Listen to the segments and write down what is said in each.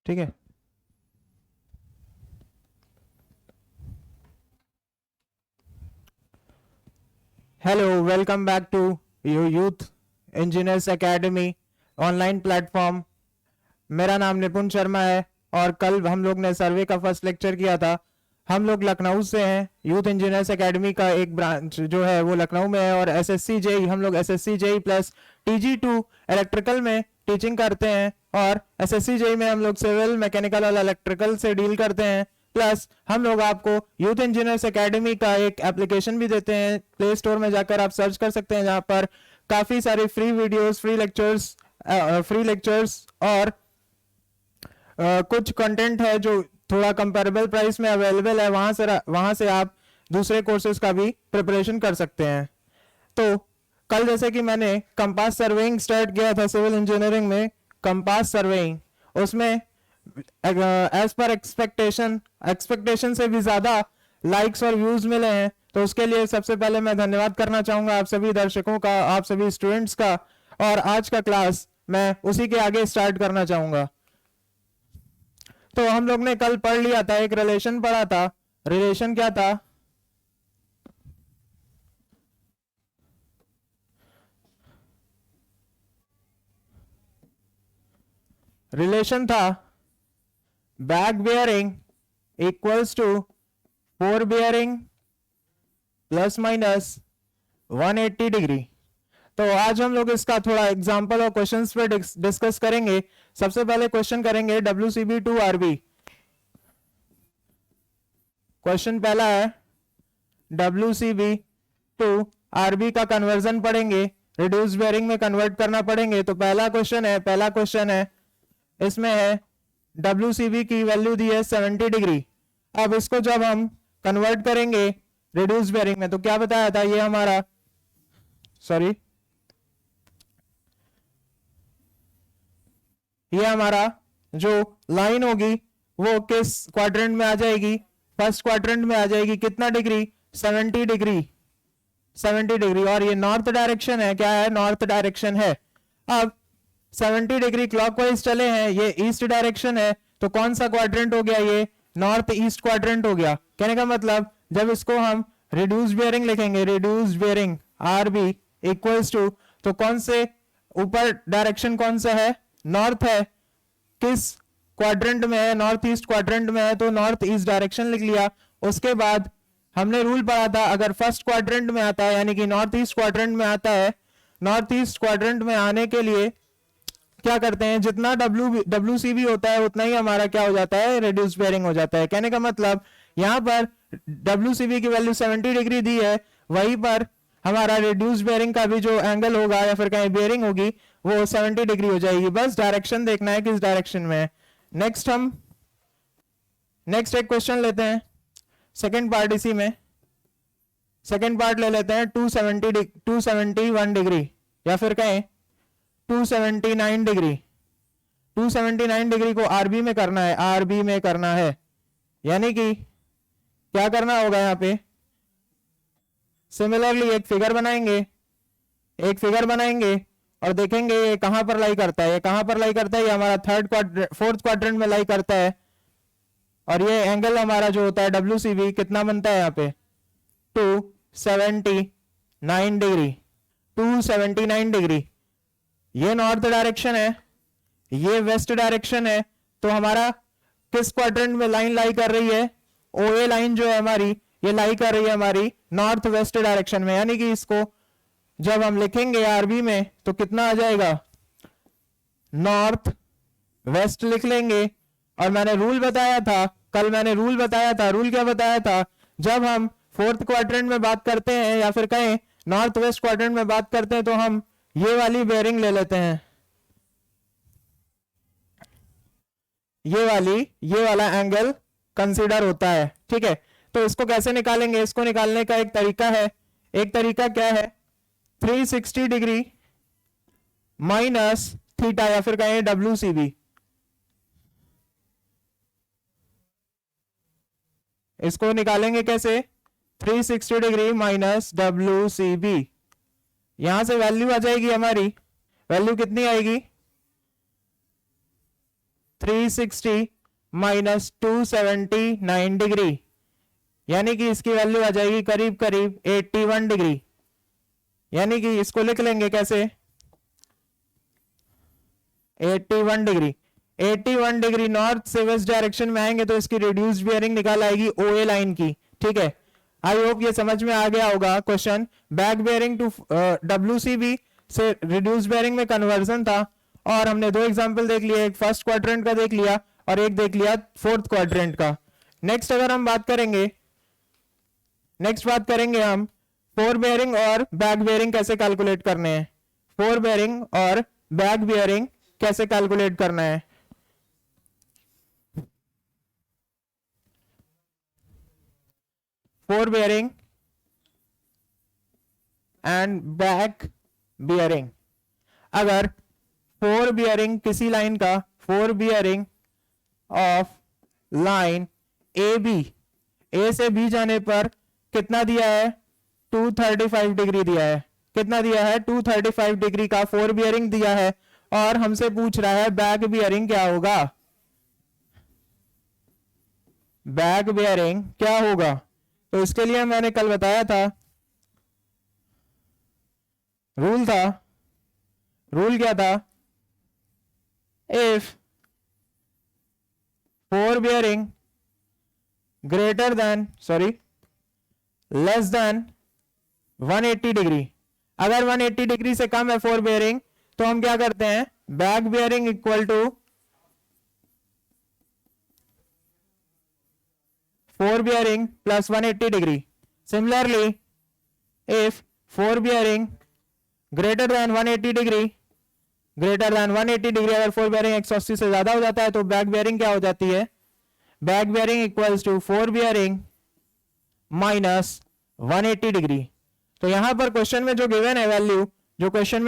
ठीक है। Hello, welcome back to you Youth Engineers Academy online platform. मेरा नाम निपुण शर्मा है और कल हम लोग ने सर्वे का फर्स्ट लेक्चर किया था। हम लोग लखनऊ से हैं। यूथ इंजीनियर्स एकेडमी का एक ब्रांच जो है वो लखनऊ में है और एसएससी जेई हम लोग एसएससी जेई प्लस टीजी2 इलेक्ट्रिकल में टीचिंग करते हैं और एसएससी जेई में हम लोग सिविल मैकेनिकल और इलेक्ट्रिकल से डील करते हैं। प्लस हम लोग आपको यूथ इंजीनियर्स एकेडमी का एक एप्लीकेशन भी देते हैं। प्ले स्टोर में जाकर आप सर्च कर सकते हैं जहां पर काफी सारे फ्री वीडियोस, फ्री लेक्चर्स और कुछ कंटेंट है जो थोड़ा कंपेरेबल प्राइस में अवेलेबल है। वहां से आप दूसरे कोर्सेज का भी प्रिपरेशन कर सकते हैं। तो कल जैसे कि मैंने कंपास सर्वेइंग स्टार्ट किया था सिविल इंजीनियरिंग में, कंपास सर्वेइंग, उसमें एज पर एक्सपेक्टेशन से भी ज्यादा लाइक्स और व्यूज मिले हैं। तो उसके लिए सबसे पहले मैं धन्यवाद करना चाहूंगा आप सभी दर्शकों का, आप सभी स्टूडेंट्स का। और आज का क्लास मैं उसी के आगे स्टार्ट करना चाहूंगा। तो हम लोग ने कल पढ़ लिया था, एक रिलेशन पढ़ा था। रिलेशन क्या था? रिलेशन था back bearing equals to fore bearing plus minus 180 degree. तो आज हम लोग इसका थोड़ा एग्जांपल और क्वेश्चंस पे डिस्कस करेंगे। सबसे पहले क्वेश्चन करेंगे WCB टू RB। क्वेश्चन पहला है WCB टू RB का कन्वर्जन पढ़ेंगे, रिड्यूस बेयरिंग में कन्वर्ट करना पड़ेंगे। तो पहला क्वेश्चन है इसमें है WCB की वैल्यू दी है 70 डिग्री। अब इसको जब हम कन्वर्ट करेंगे रिड्यूस बेयरिंग में तो क्या बताया था, ये हमारा ये हमारा जो लाइन होगी वो किस क्वाड्रेंट में आ जाएगी? फर्स्ट क्वाड्रेंट में आ जाएगी। कितना डिग्री? 70 डिग्री। 70 डिग्री। और ये नॉर्थ डायरेक्शन है। क्या है? नॉर्थ डायरेक्शन है। अब 70 डिग्री क्लॉकवाइज चले हैं, ये ईस्ट डायरेक्शन है। तो कौन सा क्वाड्रेंट हो गया? ये नॉर्थ ईस्ट क्वाड्रेंट हो गया। कहने का मतलब जब इसको हम रिड्यूस बेयरिंग लिखेंगे, reduce bearing RB equals to, तो कौन से ऊपर डायरेक्शन कौन सा है? नॉर्थ है। किस क्वाड्रेंट में है? नॉर्थ ईस्ट क्वाड्रेंट में है, तो नॉर्थ ईस्ट डायरेक्शन लिख लिया। उसके बाद हमने रूल पढ़ा था, अगर फर्स्ट क्वाड्रेंट में आता है यानी कि नॉर्थ ईस्ट क्वाड्रेंट में आता है, नॉर्थ ईस्ट क्वाड्रेंट में आने के लिए क्या करते हैं, जितना WCB होता है उतना ही हमारा क्या हो जाता है? रिड्यूस बेयरिंग हो जाता है। कहने का मतलब यहां पर WCB की वैल्यू 70 डिग्री दी है, वहीं पर हमारा रिड्यूस बेयरिंग का भी जो एंगल होगा या फिर कहीं बेयरिंग होगी वो 70 डिग्री हो जाएगी। बस डायरेक्शन देखना है किस डायरेक्शन में है। नेक्स्ट एक क्वेश्चन लेते हैं, सेकेंड पार्ट। इसी में सेकेंड पार्ट ले लेते हैं 271 डिग्री या फिर कहें 279 डिग्री। 279 डिग्री को RB में करना है, RB में करना है। यानी कि क्या करना होगा यहां पे? सिमिलरली एक फिगर बनाएंगे और देखेंगे ये कहां पर लाई करता है। ये कहां पर लाई करता है? ये हमारा फोर्थ क्वाड्रेंट में लाई करता है। और ये एंगल हमारा जो होता है WCB कितना बनता है यहाँ पे? 279 डिग्री। 279 डिग्री। ये नॉर्थ डायरेक्शन है, ये वेस्ट डायरेक्शन है। तो हमारा किस क्वाड्रेंट में लाइन लाई कर रही है? OA लाइन जो है हमारी, ये लाई कर रही है हमारी नॉर्थ वेस्ट डायरेक्शन में। यानी कि इसको जब हम लिखेंगे RB में तो कितना आ जाएगा? नॉर्थ वेस्ट लिख लेंगे। और मैंने रूल बताया था, रूल क्या बताया था? जब हम फोर्थ क्वाड्रेंट में बात करते हैं या फिर कहें नॉर्थ वेस्ट क्वाड्रेंट में बात करते हैं तो हम ये वाली बेयरिंग ले लेते हैं, ये वाला एंगल कंसीडर होता है। ठीक है, तो इसको कैसे निकालेंगे? इसको निकालने का एक तरीका क्या है? 360 डिग्री माइनस थीटा या फिर कहें WCB। इसको निकालेंगे कैसे? 360 डिग्री माइनस WCB। यहां से वैल्यू आ जाएगी हमारी, वैल्यू कितनी आएगी? 360 माइनस 279 डिग्री, यानी कि इसकी वैल्यू आ जाएगी करीब करीब 81 डिग्री। यानी कि इसको लिख लेंगे कैसे, 81 डिग्री। 81 डिग्री नॉर्थ से वेस्ट डायरेक्शन में आएंगे तो इसकी रिड्यूस्ड बियरिंग निकाल आएगी ओए लाइन की। ठीक है, आई होप ये समझ में आ गया होगा question. Back bearing to WCB से रिड्यूस्ड बेयरिंग में कन्वर्जन था, और हमने दो एग्जांपल देख लिए, एक फर्स्ट क्वाड्रेंट का देख लिया और एक देख लिया फोर्थ क्वाड्रेंट का। नेक्स्ट अगर हम बात करेंगे, हम फोर बेयरिंग और बैक बेयरिंग कैसे कैलकुलेट करने हैं। फोर बेयरिंग और बैक बेयरिंग कैसे कैलकुलेट करना है। Fore bearing and back bearing. अगर फोर बियरिंग किसी लाइन का, fore bearing of line A B, A से बी जाने पर कितना दिया है, 235 डिग्री दिया है। कितना दिया है, 235 डिग्री का फोर बियरिंग दिया है, और हमसे पूछ रहा है बैक बियरिंग क्या होगा। बैक बियरिंग क्या होगा, तो इसके लिए मैंने कल बताया था, रूल क्या था, if fore bearing less than 180 degree, अगर 180 डिग्री से कम है फोर बियरिंग तो हम क्या करते हैं, back bearing equal to fore bearing plus 180 degree. Similarly if fore bearing greater than 180 degree, अगर फोर बियरिंग 180 से ज्यादा हो जाता है तो बैक बियरिंग क्या हो जाती है, back bearing equals to fore bearing minus 180 degree. तो यहां पर क्वेश्चन में जो गिवन है वैल्यू, क्वेश्चन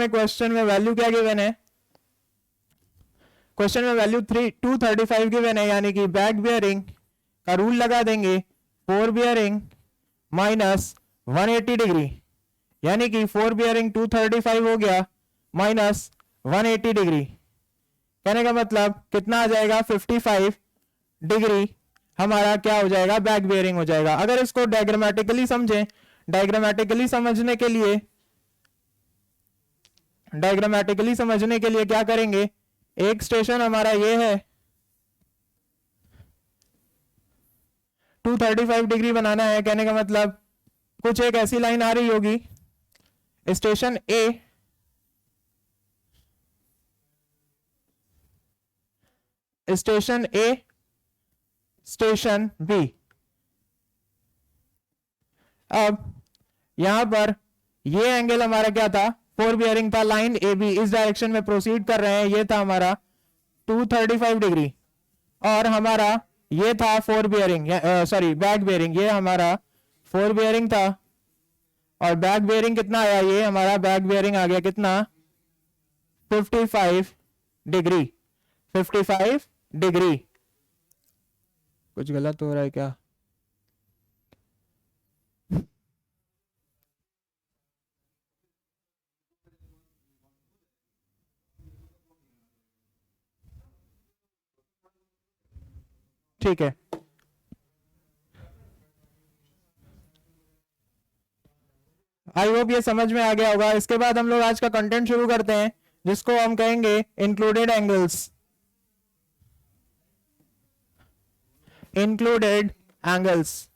में वैल्यू क्या गिवन है, क्वेश्चन में वैल्यू 235 गिवन है, यानी कि बैक बियरिंग का रूल लगा देंगे, फोर बियरिंग माइनस 180 डिग्री, यानी कि फोर बियरिंग 235 हो गया माइनस 180 डिग्री। कहने का मतलब कितना आ जाएगा, 55 डिग्री हमारा क्या हो जाएगा, बैक बियरिंग हो जाएगा। अगर इसको डायग्रामेटिकली समझें, डायग्रामेटिकली समझने के लिए क्या करेंगे, एक स्टेशन हमारा ये है, 235 डिग्री बनाना है। कहने का मतलब कुछ एक ऐसी लाइन आ रही होगी, स्टेशन ए स्टेशन बी। अब यहां पर ये एंगल हमारा क्या था, फोर बियरिंग था, लाइन ए बी इस डायरेक्शन में प्रोसीड कर रहे हैं, ये था हमारा 235 डिग्री, और हमारा ये था फोर बियरिंग, बैक बियरिंग, ये हमारा फोर बियरिंग था, और बैक बियरिंग कितना आया, ये हमारा बैक बियरिंग आ गया कितना, 55 डिग्री। 55 डिग्री। कुछ गलत हो रहा है क्या, ठीक है। आई होप ये समझ में आ गया होगा। इसके बाद हम लोग आज का कंटेंट शुरू करते हैं, जिसको हम कहेंगे included angles. Included angles,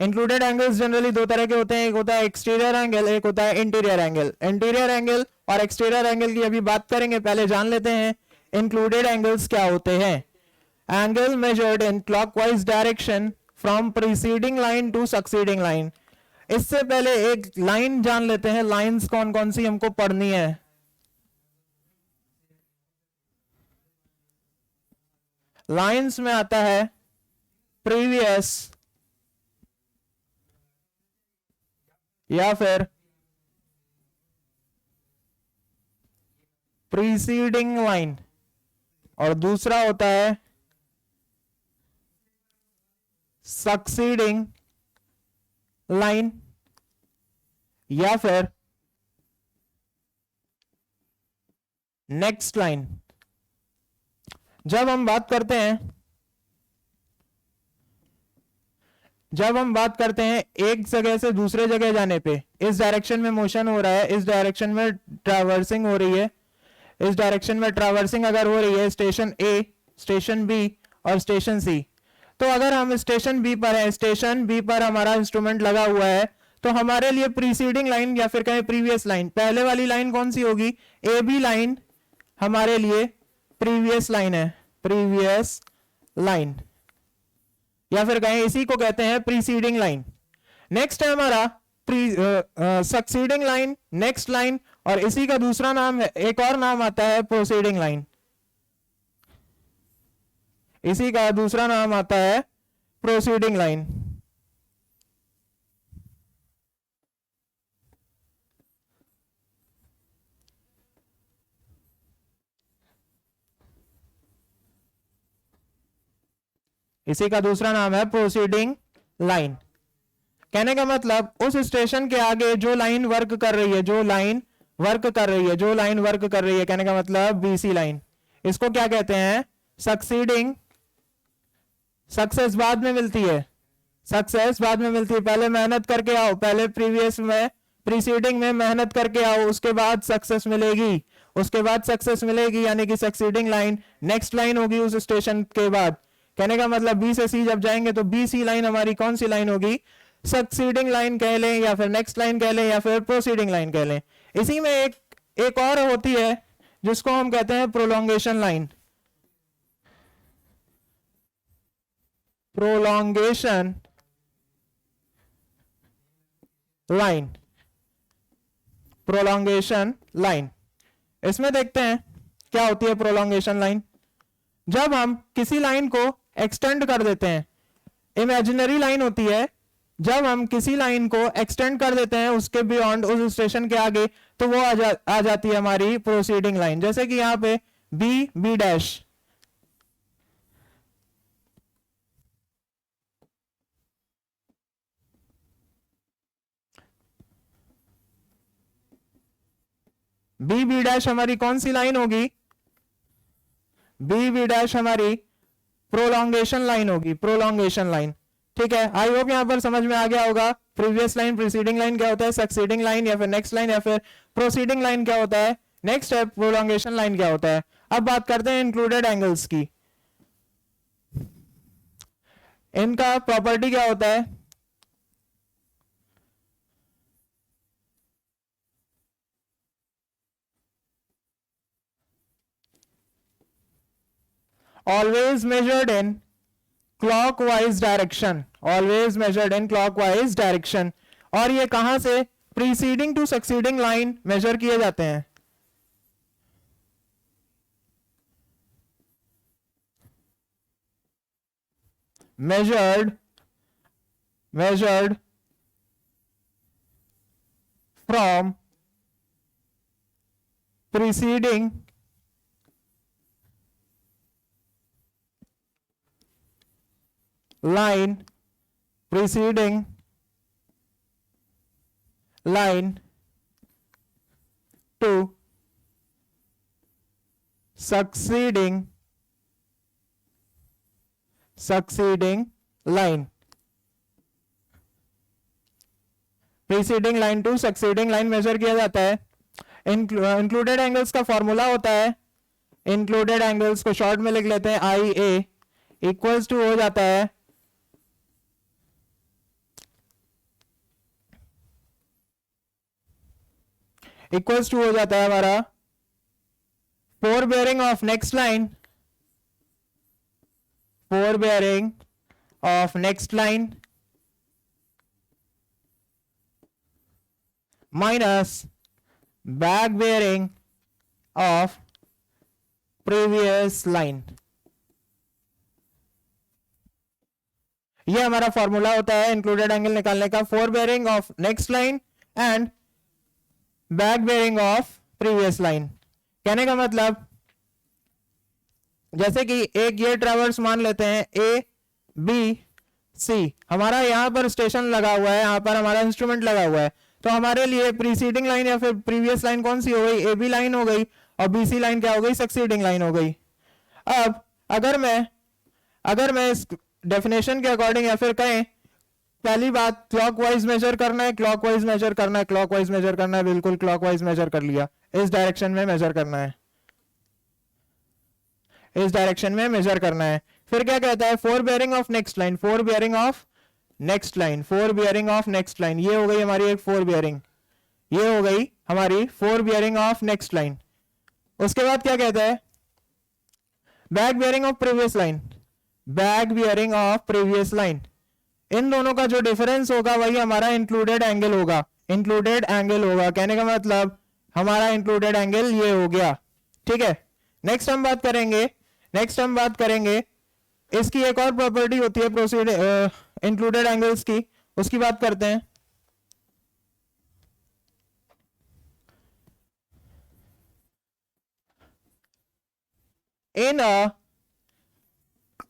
included angles generally दो तरह के होते हैं, एक होता है एक्सटीरियर एंगल, एक होता है इंटीरियर एंगल। इंटीरियर एंगल और एक्सटीरियर एंगल की अभी बात करेंगे, पहले जान लेते हैं इंक्लूडेड एंगल्स क्या होते हैं। Angle measured in clockwise direction from preceding line to succeeding line. इससे पहले एक लाइन जान लेते हैं, लाइंस कौन कौन सी हमको पढ़नी है। लाइंस में आता है प्रीवियस या फिर प्रीसीडिंग लाइन, और दूसरा होता है सक्सीडिंग लाइन या फिर नेक्स्ट लाइन। जब हम बात करते हैं एक जगह से दूसरे जगह जाने पे, इस डायरेक्शन में मोशन हो रहा है, इस डायरेक्शन में ट्रैवर्सिंग हो रही है, इस डायरेक्शन में ट्रैवर्सिंग अगर हो रही है स्टेशन ए, स्टेशन बी और स्टेशन सी, तो अगर हम स्टेशन बी पर हैं, स्टेशन बी पर हमारा इंस्ट्रूमेंट लगा हुआ है, तो हमारे लिए प्रीसीडिंग लाइन या फिर कहें प्रीवियस लाइन, पहले वाली लाइन कौन सी होगी? ए बी लाइन हमारे लिए प्रीवियस लाइन है, प्रीवियस लाइन, या फिर कहें इसी को कहते हैं प्रीसीडिंग लाइन। नेक्स्ट है हमारा सक्सीडिंग लाइन, नेक्स्ट लाइन, और इसी का दूसरा नाम है, एक और नाम आता है प्रोसीडिंग लाइन। इसी का दूसरा नाम आता है प्रोसीडिंग लाइन। इसी का दूसरा नाम है प्रोसीडिंग लाइन। कहने का मतलब उस स्टेशन के आगे जो लाइन वर्क कर रही है, जो लाइन वर्क कर रही है, कहने का मतलब बीसी लाइन, इसको क्या कहते हैं? सक्सीडिंग। सक्सेस बाद में मिलती है, पहले मेहनत करके आओ, पहले प्रीवियस में प्रीसीडिंग में मेहनत करके आओ, उसके बाद सक्सेस मिलेगी, यानी कि सक्सीडिंग लाइन नेक्स्ट लाइन होगी उस स्टेशन के बाद। कहने का मतलब बी से सी जब जाएंगे तो बी सी लाइन हमारी कौन सी लाइन होगी? सक्सीडिंग लाइन कह लें, या फिर नेक्स्ट लाइन कह लें, या फिर प्रोसीडिंग लाइन कह लें। इसी में एक और होती है जिसको हम कहते हैं प्रोलॉन्गेशन लाइन। प्रोलॉन्गेशन लाइन, इसमें देखते हैं क्या होती है प्रोलॉन्गेशन लाइन। जब हम किसी लाइन को एक्सटेंड कर देते हैं, इमेजिनरी लाइन होती है, जब हम किसी लाइन को एक्सटेंड कर देते हैं उसके बियॉन्ड, उस स्टेशन के आगे, तो वो आ जाती है हमारी प्रोसीडिंग लाइन। जैसे कि यहां पे बी डैश, बी डैश हमारी कौन सी लाइन होगी? बी डैश हमारी प्रोलॉन्गेशन लाइन होगी, प्रोलॉन्गेशन लाइन। ठीक है, आई होप यहां पर समझ में आ गया होगा प्रीवियस लाइन, प्रीसीडिंग लाइन क्या होता है, सक्सीडिंग लाइन या फिर नेक्स्ट लाइन या फिर प्रोसीडिंग लाइन क्या होता है, नेक्स्ट है प्रोलॉन्गेशन लाइन क्या होता है। अब बात करते हैं इंक्लूडेड एंगल्स की। इनका प्रॉपर्टी क्या होता है? Always measured in clockwise direction, और ये कहां से? Preceding to succeeding line measure किए जाते हैं। measured from preceding line to succeeding line, preceding line to succeeding line measure किया जाता है। इंक्लूडेड एंगल्स का फॉर्मूला होता है, इंक्लूडेड एंगल्स को शॉर्ट में लिख लेते हैं आई ए, इक्वल्स टू हो जाता है हमारा four bearing of next line minus back bearing of previous line. ये हमारा फॉर्मूला होता है इंक्लूडेड एंगल निकालने का, four bearing of next line and back bearing of previous line. कहने का मतलब जैसे कि एक ये ट्रैवर्स मान लेते हैं ए बी सी, हमारा यहाँ पर स्टेशन लगा हुआ है, यहाँ पर हमारा इंस्ट्रूमेंट लगा हुआ है, तो हमारे लिए प्रीसीडिंग लाइन या फिर प्रीवियस लाइन कौन सी हो गई? ए बी लाइन हो गई, और बी सी लाइन क्या हो गई? सक्सीडिंग लाइन हो गई। अब अगर मैं इस डेफिनेशन के अकॉर्डिंग या फिर कहें, पहली बात क्लॉकवाइज मेजर करना है, क्लॉकवाइज मेजर करना है, क्लॉकवाइज मेजर करना है, बिल्कुल क्लॉकवाइज मेजर कर लिया, इस डायरेक्शन में मेजर करना है, इस डायरेक्शन में मेजर करना है। फिर क्या कहता है? Fore bearing of next line, four bearing of next line, four bearing of next line, ये हो गई हमारी एक फोर बियरिंग, ये हो गई हमारी fore bearing of next line. उसके बाद क्या कहता है? Back bearing of previous line, back bearing of previous line, इन दोनों का जो डिफरेंस होगा वही हमारा इंक्लूडेड एंगल होगा, इंक्लूडेड एंगल होगा। कहने का मतलब हमारा इंक्लूडेड एंगल ये हो गया, ठीक है। नेक्स्ट हम बात करेंगे इसकी एक और प्रॉपर्टी होती है प्रोसीड इंक्लूडेड एंगल्स की, उसकी बात करते हैं। इन अ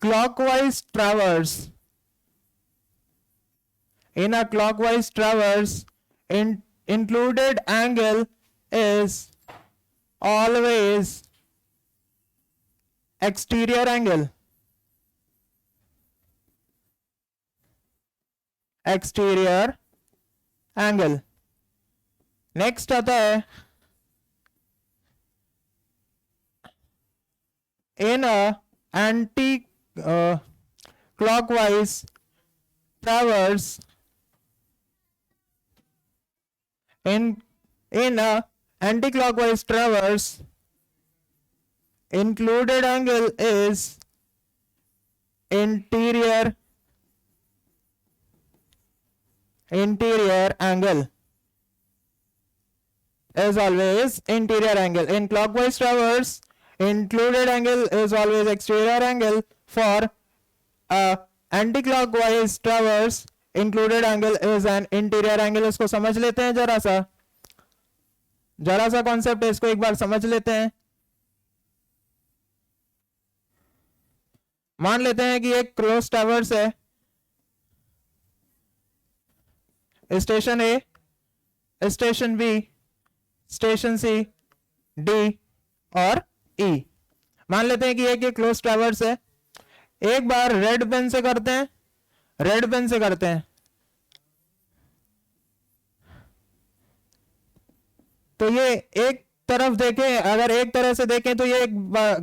clockwise traverse, in a clockwise traverse, included angle is always exterior angle, exterior angle। Next आता है in a anti clockwise traverse, in a anti-clockwise traverse, included angle is interior angle, is always interior angle। In clockwise traverse, included angle is always exterior angle। For a anti-clockwise traverse, included angle is an interior angle। इसको समझ लेते हैं, जरा सा concept है, इसको एक बार समझ लेते हैं। मान लेते हैं कि एक क्लोज ट्रैवर्स है, स्टेशन ए, स्टेशन बी, स्टेशन सी, डी और ई। मान लेते हैं कि एक क्लोज ट्रैवर्स है। एक बार रेड पेन से करते हैं, तो ये एक तरफ देखें, अगर एक तरह से देखें तो ये एक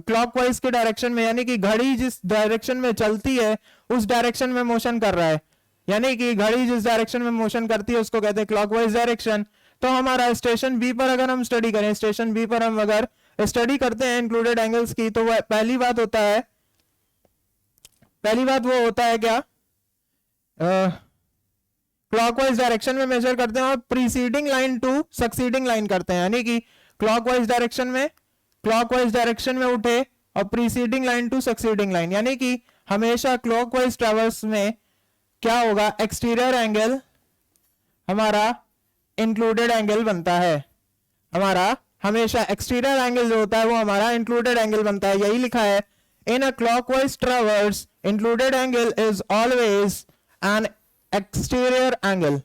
क्लॉकवाइज के डायरेक्शन में, यानी कि घड़ी जिस डायरेक्शन में चलती है उस डायरेक्शन में मोशन कर रहा है, यानी कि घड़ी जिस डायरेक्शन में मोशन करती है उसको कहते हैं क्लॉकवाइज डायरेक्शन। तो हमारा स्टेशन बी पर अगर हम स्टडी करें, स्टेशन बी पर हम अगर स्टडी करते हैं इंक्लूडेड एंगल्स की, तो वह पहली बात वो होता है क्या? क्लॉकवाइज डायरेक्शन में मेजर करते हैं और preceding line to succeeding line करते हैं, यानी कि क्लॉकवाइज डायरेक्शन में उठे और preceding line to succeeding line, यानी कि हमेशा क्लॉकवाइज ट्रैवर्स में क्या होगा? एक्सटीरियर एंगल हमारा इंक्लूडेड एंगल बनता है। हमारा हमेशा एक्सटीरियर एंगल जो होता है वो हमारा इंक्लूडेड एंगल बनता है। यही लिखा है, in a clockwise traverse included angle is always an exterior angle.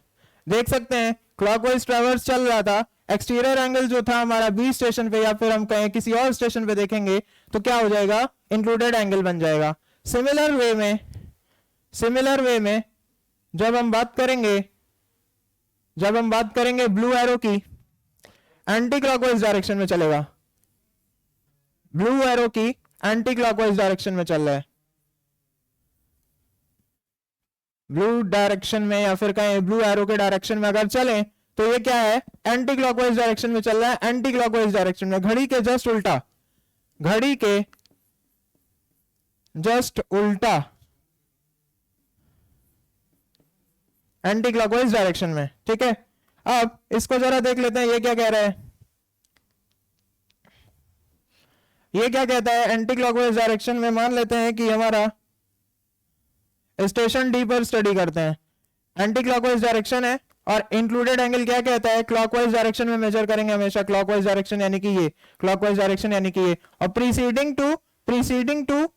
देख सकते हैं क्लॉकवाइज ट्रैवर्स चल रहा था, एक्सटीरियर एंगल जो था हमारा बी स्टेशन पे या फिर हम कहें किसी और स्टेशन पे देखेंगे तो क्या हो जाएगा? इंक्लूडेड एंगल बन जाएगा। सिमिलर वे में जब हम बात करेंगे ब्लू एरो की, एंटी क्लॉकवाइज डायरेक्शन में चलेगा, ब्लू एरो की एंटी क्लॉकवाइज डायरेक्शन में चल रहा है, ब्लू डायरेक्शन में या फिर कहें ब्लू एरो के डायरेक्शन में अगर चलें तो ये क्या है? एंटी क्लॉकवाइज डायरेक्शन में चल रहा है, एंटी क्लॉकवाइज डायरेक्शन में, घड़ी के जस्ट उल्टा एंटी क्लॉकवाइज डायरेक्शन में, ठीक है। अब इसको जरा देख लेते हैं, ये क्या कह रहा है? ये क्या कहता है? एंटी क्लॉकवाइज डायरेक्शन में मान लेते हैं कि हमारा स्टेशन डी पर स्टडी करते हैं, एंटी क्लॉकवाइज डायरेक्शन है और इंक्लूडेड एंगल क्या कहता है? क्लॉकवाइज डायरेक्शन में मेजर करेंगे हमेशा, क्लॉकवाइज डायरेक्शन यानी कि ये, क्लॉकवाइज डायरेक्शन यानी कि ये, और प्रीसीडिंग टू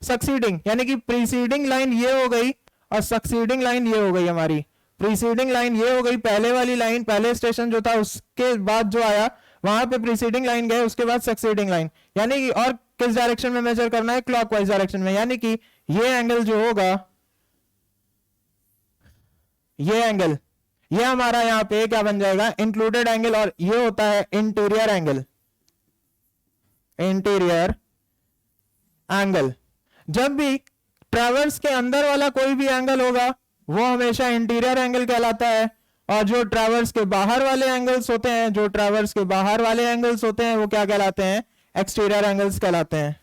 सक्सीडिंग यानी कि प्रीसीडिंग लाइन ये हो गई और सक्सीडिंग लाइन ये हो गई हमारी, प्रीसीडिंग लाइन ये हो गई पहले वाली लाइन, पहले स्टेशन जो था उसके बाद जो आया वहां पे प्रीसीडिंग लाइन गए, उसके बाद सक्सीडिंग लाइन, यानी कि और किस डायरेक्शन में मेजर करना है, क्लॉकवाइज डायरेक्शन में, यानी कि ये एंगल जो होगा, ये एंगल, ये हमारा यहाँ पे क्या बन जाएगा, इंक्लूडेड एंगल, और ये होता है इंटीरियर एंगल, इंटीरियर एंगल। जब भी ट्रैवर्स के अंदर वाला कोई भी एंगल होगा वो हमेशा इंटीरियर एंगल कहलाता है, और जो ट्रैवर्स के बाहर वाले एंगल्स होते हैं, जो ट्रैवर्स के बाहर वाले एंगल्स होते हैं वो क्या कहलाते हैं, एक्सटीरियर एंगल्स कहलाते हैं।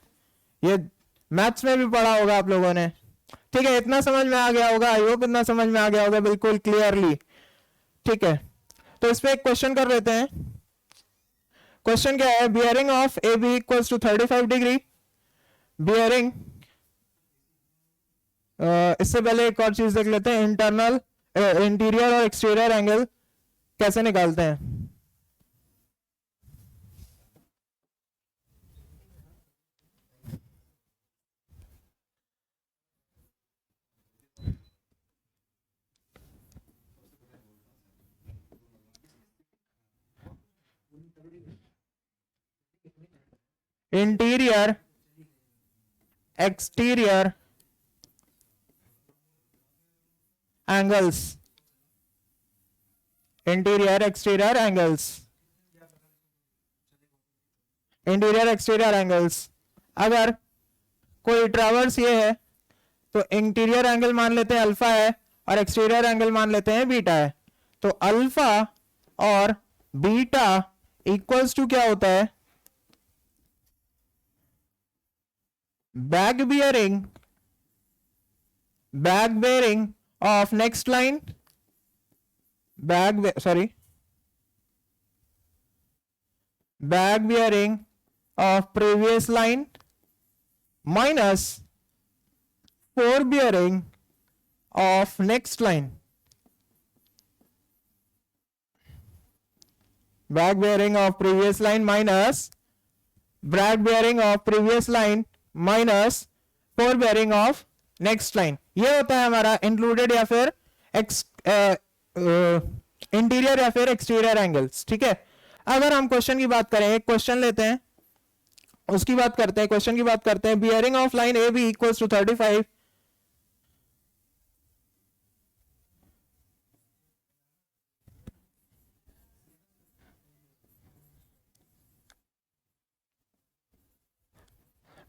ये मैथ्स में भी पढ़ा होगा आप लोगों ने, ठीक है, इतना समझ में आ गया होगा, आई होप इतना समझ में आ गया होगा बिल्कुल क्लियरली, ठीक है। तो इस पे एक क्वेश्चन कर लेते हैं। क्वेश्चन क्या है, bearing of A B equals to 35 degree, bearing, इससे पहले एक और चीज देख लेते हैं, इंटरनल, इंटीरियर और एक्सटीरियर एंगल कैसे निकालते हैं। Interior exterior angles, interior exterior angles, interior exterior angles. अगर कोई ट्रैवर्स ये है तो इंटीरियर एंगल मान लेते हैं अल्फा है और एक्सटीरियर एंगल मान लेते हैं बीटा है। तो अल्फा और बीटा इक्वल्स टू क्या होता है, back bearing of next line, back bearing of previous line minus forebearing of next line, back bearing of previous line minus back bearing of previous line minus forebearing of next line. ये होता है हमारा included या फिर interior या फिर exterior angles, ठीक है। अगर हम क्वेश्चन की बात करें, एक क्वेश्चन लेते हैं, उसकी बात करते हैं, क्वेश्चन की बात करते हैं, bearing of line A B equals to 35,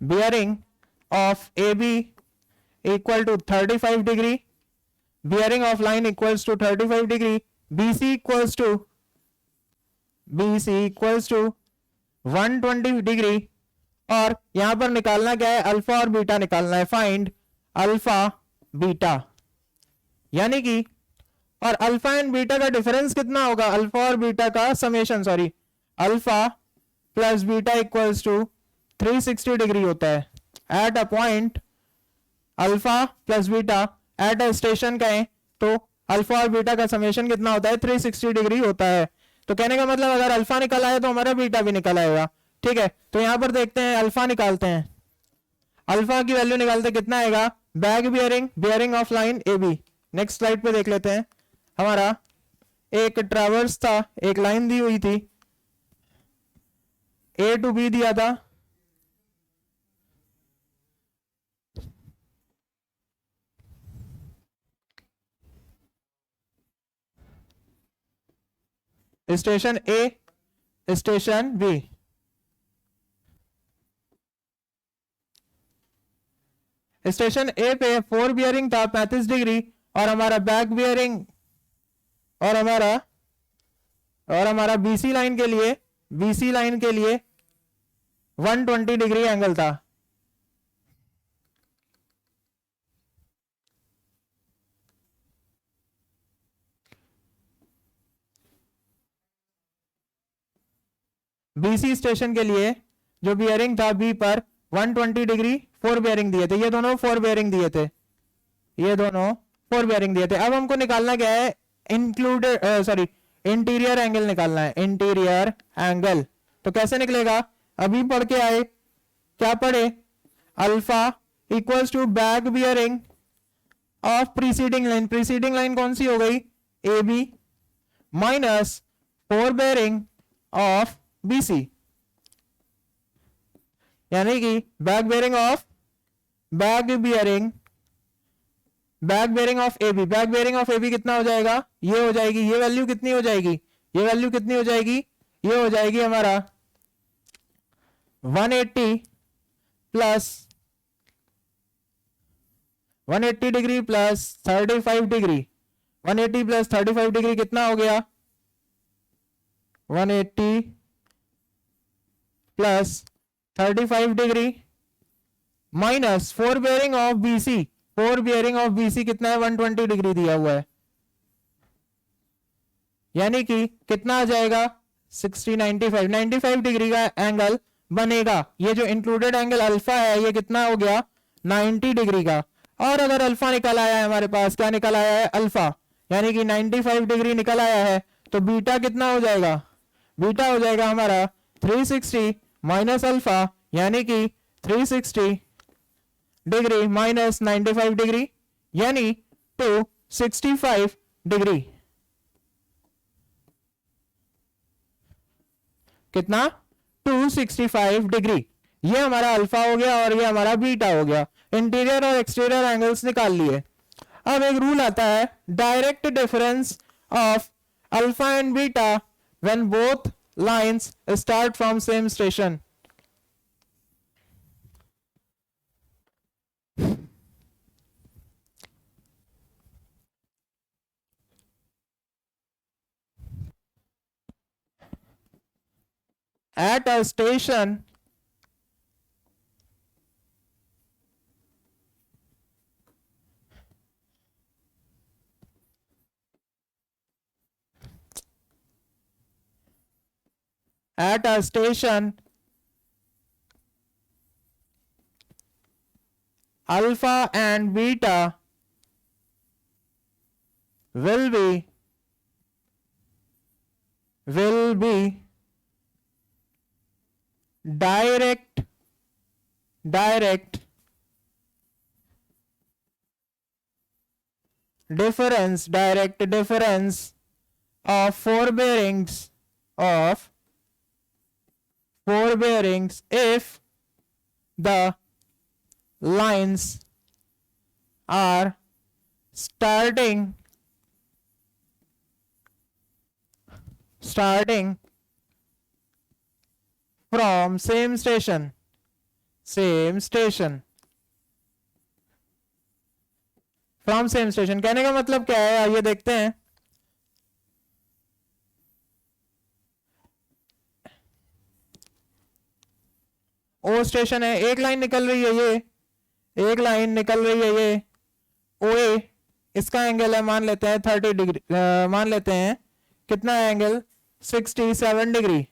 bearing of A B equal to 35 degree, bearing of line equals to 35 degree, BC equals to 120 degree, और यहां पर निकालना क्या है, अल्फा और बीटा निकालना है, फाइंड अल्फा बीटा, यानी कि, और अल्फा एंड बीटा का डिफरेंस कितना होगा, अल्फा और बीटा का summation, sorry, alpha plus beta equals to 360 degree होता है। At a point alpha plus beta at a station कहें तो अल्फा और बीटा का समेशन कितना होता है, 360 डिग्री होता है। तो कहने का मतलब अगर अल्फा निकल आए तो हमारा बीटा भी निकल आएगा, ठीक है। तो यहां पर देखते हैं, अल्फा निकालते हैं, अल्फा की वैल्यू निकालते कितना आएगा, back bearing of line A B. Next slide पे देख लेते हैं, हमारा एक ट्रैवर्स था, एक लाइन दी हुई थी, ए टू बी दिया था, स्टेशन ए, स्टेशन बी। स्टेशन ए पे फोर बियरिंग था 35 डिग्री, और हमारा बैक बियरिंग और हमारा बीसी लाइन के लिए 120 डिग्री एंगल था। बीसी स्टेशन के लिए जो बियरिंग था बी पर 120 डिग्री फोर बियरिंग दिए थे, ये दोनों फोर बियरिंग दिए थे, अब हमको निकालना क्या है, इंटीरियर एंगल निकालना है, इंटीरियर एंगल। तो कैसे निकलेगा, अभी पढ़ के आए, क्या पढ़े, alpha equals to back bearing of preceding line, preceding line कौन सी हो गई, A B, minus fore bearing of B C, यानी कि back bearing of A B, back bearing of A B कितना हो जाएगा, ये हो जाएगी, ये वैल्यू कितनी हो जाएगी, ये वैल्यू कितनी हो जाएगी, ये हो जाएगी हमारा 180 plus 180 degree plus 35 degree, 180 plus 35 degree कितना हो गया, 180 plus 35 degree minus four bearing of BC, four bearing of BC कितना है, 120 डिग्री दिया हुआ है, यानी कि कितना आ जाएगा 60 95 95 डिग्री का एंगल बनेगा। ये जो इंक्लूडेड एंगल अल्फा है ये कितना हो गया 90 डिग्री का, और अगर अल्फा निकल आया है हमारे पास, क्या निकल आया है अल्फा, यानी कि 95 डिग्री निकल आया है, तो बीटा कितना हो जाएगा, बीटा हो जाएगा हमारा 360 माइनस अल्फा, यानी कि 360 डिग्री माइनस 95 डिग्री, यानी 265 डिग्री, कितना 265 डिग्री। ये हमारा अल्फा हो गया और ये हमारा बीटा हो गया। इंटीरियर और एक्सटीरियर एंगल्स निकाल लिए। अब एक रूल आता है, direct difference of alpha and beta when both lines start from same station. At a station, alpha and beta will be direct difference of forebearings if the lines are starting from same station। From same station कहने का मतलब क्या है, आइए देखते हैं। ओ station है, एक लाइन निकल रही है, ये एक लाइन निकल रही है, ये ओ ए, इसका एंगल है मान लेते हैं 30 डिग्री, मान लेते हैं कितना एंगल 67 डिग्री।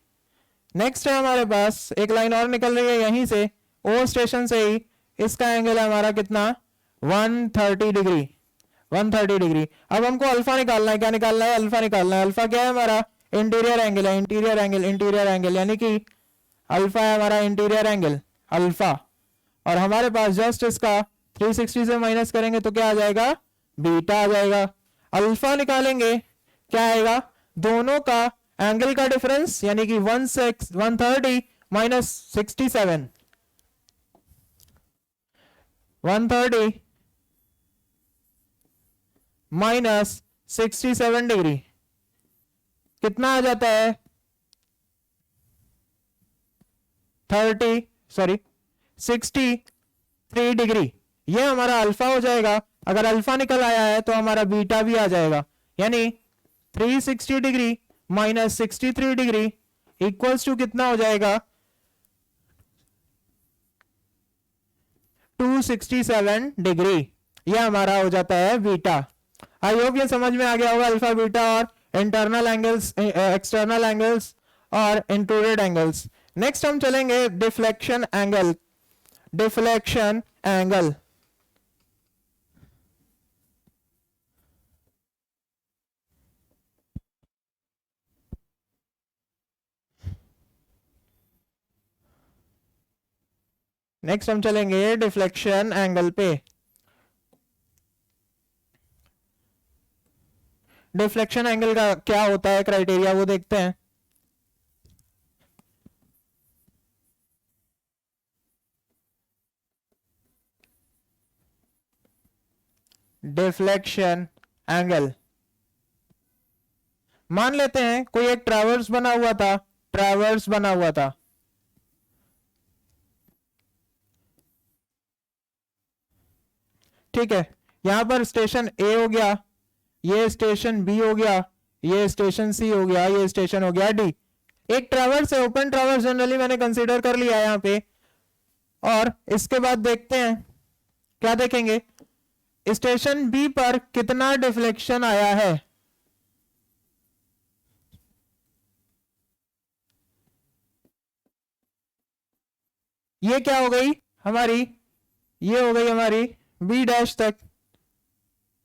नेक्स्ट है हमारे पास एक लाइन और निकल रही है यहीं से, ओ स्टेशन से ही, इसका एंगल है हमारा कितना 130 डिग्री, 130 डिग्री। अब हमको अल्फा निकालना है, क्या निकालना है, अल्फा निकालना है। अल्फा क्या है हमारा, इंटीरियर एंगल है, इंटीरियर एंगल, यानी कि अल्फा है हमारा इंटीरियर एंगल अल्फा, और हमारे पास जस्ट इसका 360 से माइनस करेंगे तो क्या आ जाएगा, बीटा आ जाएगा। अल्फा निकालेंगे क्या आएगा, दोनों का एंगल का डिफरेंस, यानी कि 130 माइनस 67, 130 माइनस 67 डिग्री कितना आ जाता है 63 डिग्री। ये हमारा अल्फा हो जाएगा। अगर अल्फा निकल आया है तो हमारा बीटा भी आ जाएगा, यानी 360 degree minus 63 degree equals to कितना हो जाएगा 267 डिग्री। ये हमारा हो जाता है बीटा। आई होप ये समझ में आ गया होगा, अल्फा बीटा और इंटरनल एंगल्स, एक्सटर्नल एंगल्स और इंट्रूडेड एंगल्स। नेक्स्ट हम चलेंगे डिफ्लेक्शन एंगल। नेक्स्ट हम चलेंगे डिफ्लेक्शन एंगल पे। डिफ्लेक्शन एंगल का क्या होता है क्राइटेरिया, वो देखते हैं। डिफ्लेक्शन एंगल, मान लेते हैं कोई एक ट्रैवर्स बना हुआ था, ट्रैवर्स बना हुआ था, ठीक है। यहां पर स्टेशन ए हो गया, ये स्टेशन बी हो गया, ये स्टेशन सी हो गया, ये स्टेशन हो गया डी। एक ट्रैवर्स है, ओपन ट्रैवर्स जनरली मैंने कंसीडर कर लिया यहां पे। और इसके बाद देखते हैं क्या देखेंगे, स्टेशन बी पर कितना डिफ्लेक्शन आया है। ये क्या हो गई हमारी, ये हो गई हमारी बी डैश तक,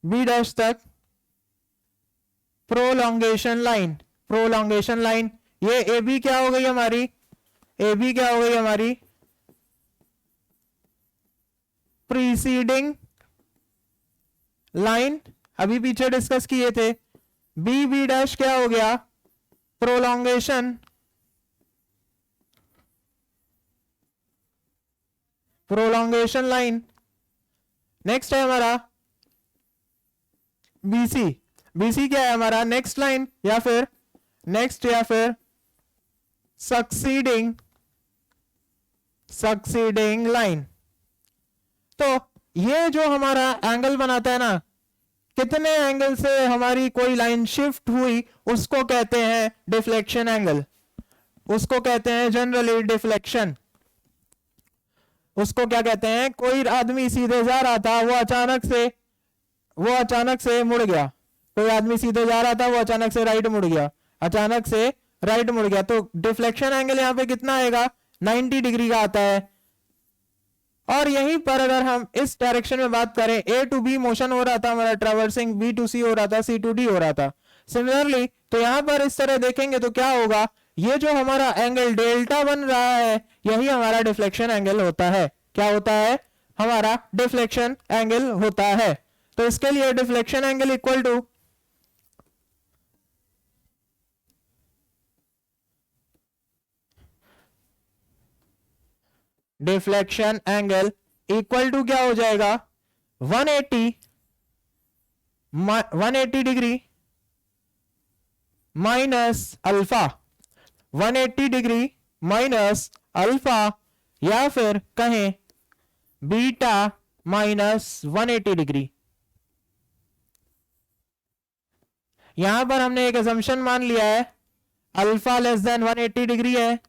बी डैश तक प्रोलॉन्गेशन लाइन, प्रोलॉन्गेशन लाइन। ये ए बी क्या हो गई हमारी, ए बी क्या हो गई हमारी प्रीसीडिंग लाइन, अभी पीछे डिस्कस किए थे। बी बी डैश क्या हो गया, प्रोलॉन्गेशन, प्रोलॉन्गेशन लाइन। नेक्स्ट है हमारा बीसी, बीसी क्या है हमारा नेक्स्ट लाइन या फिर नेक्स्ट या फिर सक्सीडिंग, सक्सीडिंग लाइन। तो ये जो हमारा एंगल बनाता है ना, कितने एंगल से हमारी कोई लाइन शिफ्ट हुई उसको कहते हैं डिफ्लेक्शन एंगल, उसको कहते हैं जनरली डिफ्लेक्शन। उसको क्या कहते हैं, कोई आदमी सीधे जा रहा था, वो अचानक से मुड़ गया, कोई आदमी सीधे जा रहा था, वो अचानक से राइट मुड़ गया, अचानक से राइट मुड़ गया, तो डिफ्लेक्शन एंगल यहां पे कितना आएगा, 90 डिग्री का आता है। और यहीं पर अगर हम इस डायरेक्शन में बात करें, ए टू बी मोशन हो रहा था हमारा ट्रैवर्सिंग, बी टू सी हो रहा था, सी टू डी हो रहा था। सिमिलरली तो यहां पर इस तरह देखेंगे तो क्या होगा, ये जो हमारा एंगल डेल्टा बन रहा है यही हमारा डिफ्लेक्शन एंगल होता है। क्या होता है, हमारा डिफ्लेक्शन एंगल होता है। तो इसके लिए deflection angle equal to deflection angle equal to क्या हो जाएगा, 180 degree minus alpha, 180 degree minus alpha, या फिर कहें बीटा माइनस 180 डिग्री। यहां पर हमने एक असम्पशन मान लिया है, अल्फा लेस देन 180 डिग्री है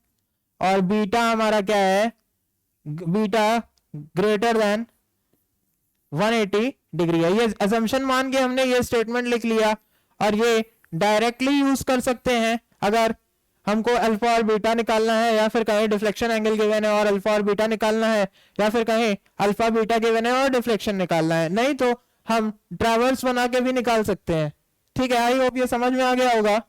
और बीटा हमारा क्या है, बीटा ग्रेटर देन 180 डिग्री है। ये असम्पशन मान के हमने ये स्टेटमेंट लिख लिया और ये डायरेक्टली यूज कर सकते हैं अगर हमको अल्फा और बीटा निकालना है, या फिर कहें डिफ्लेक्शन एंगल गिवन है और अल्फा और बीटा निकालना है, या फिर कहें अल्फा बीटा गिवन है और डिफ्लेक्शन निकालना है। नहीं तो हम ट्रैवर्स बना के भी निकाल सकते हैं। ठीक है, आई होप ये समझ में आ गया होगा।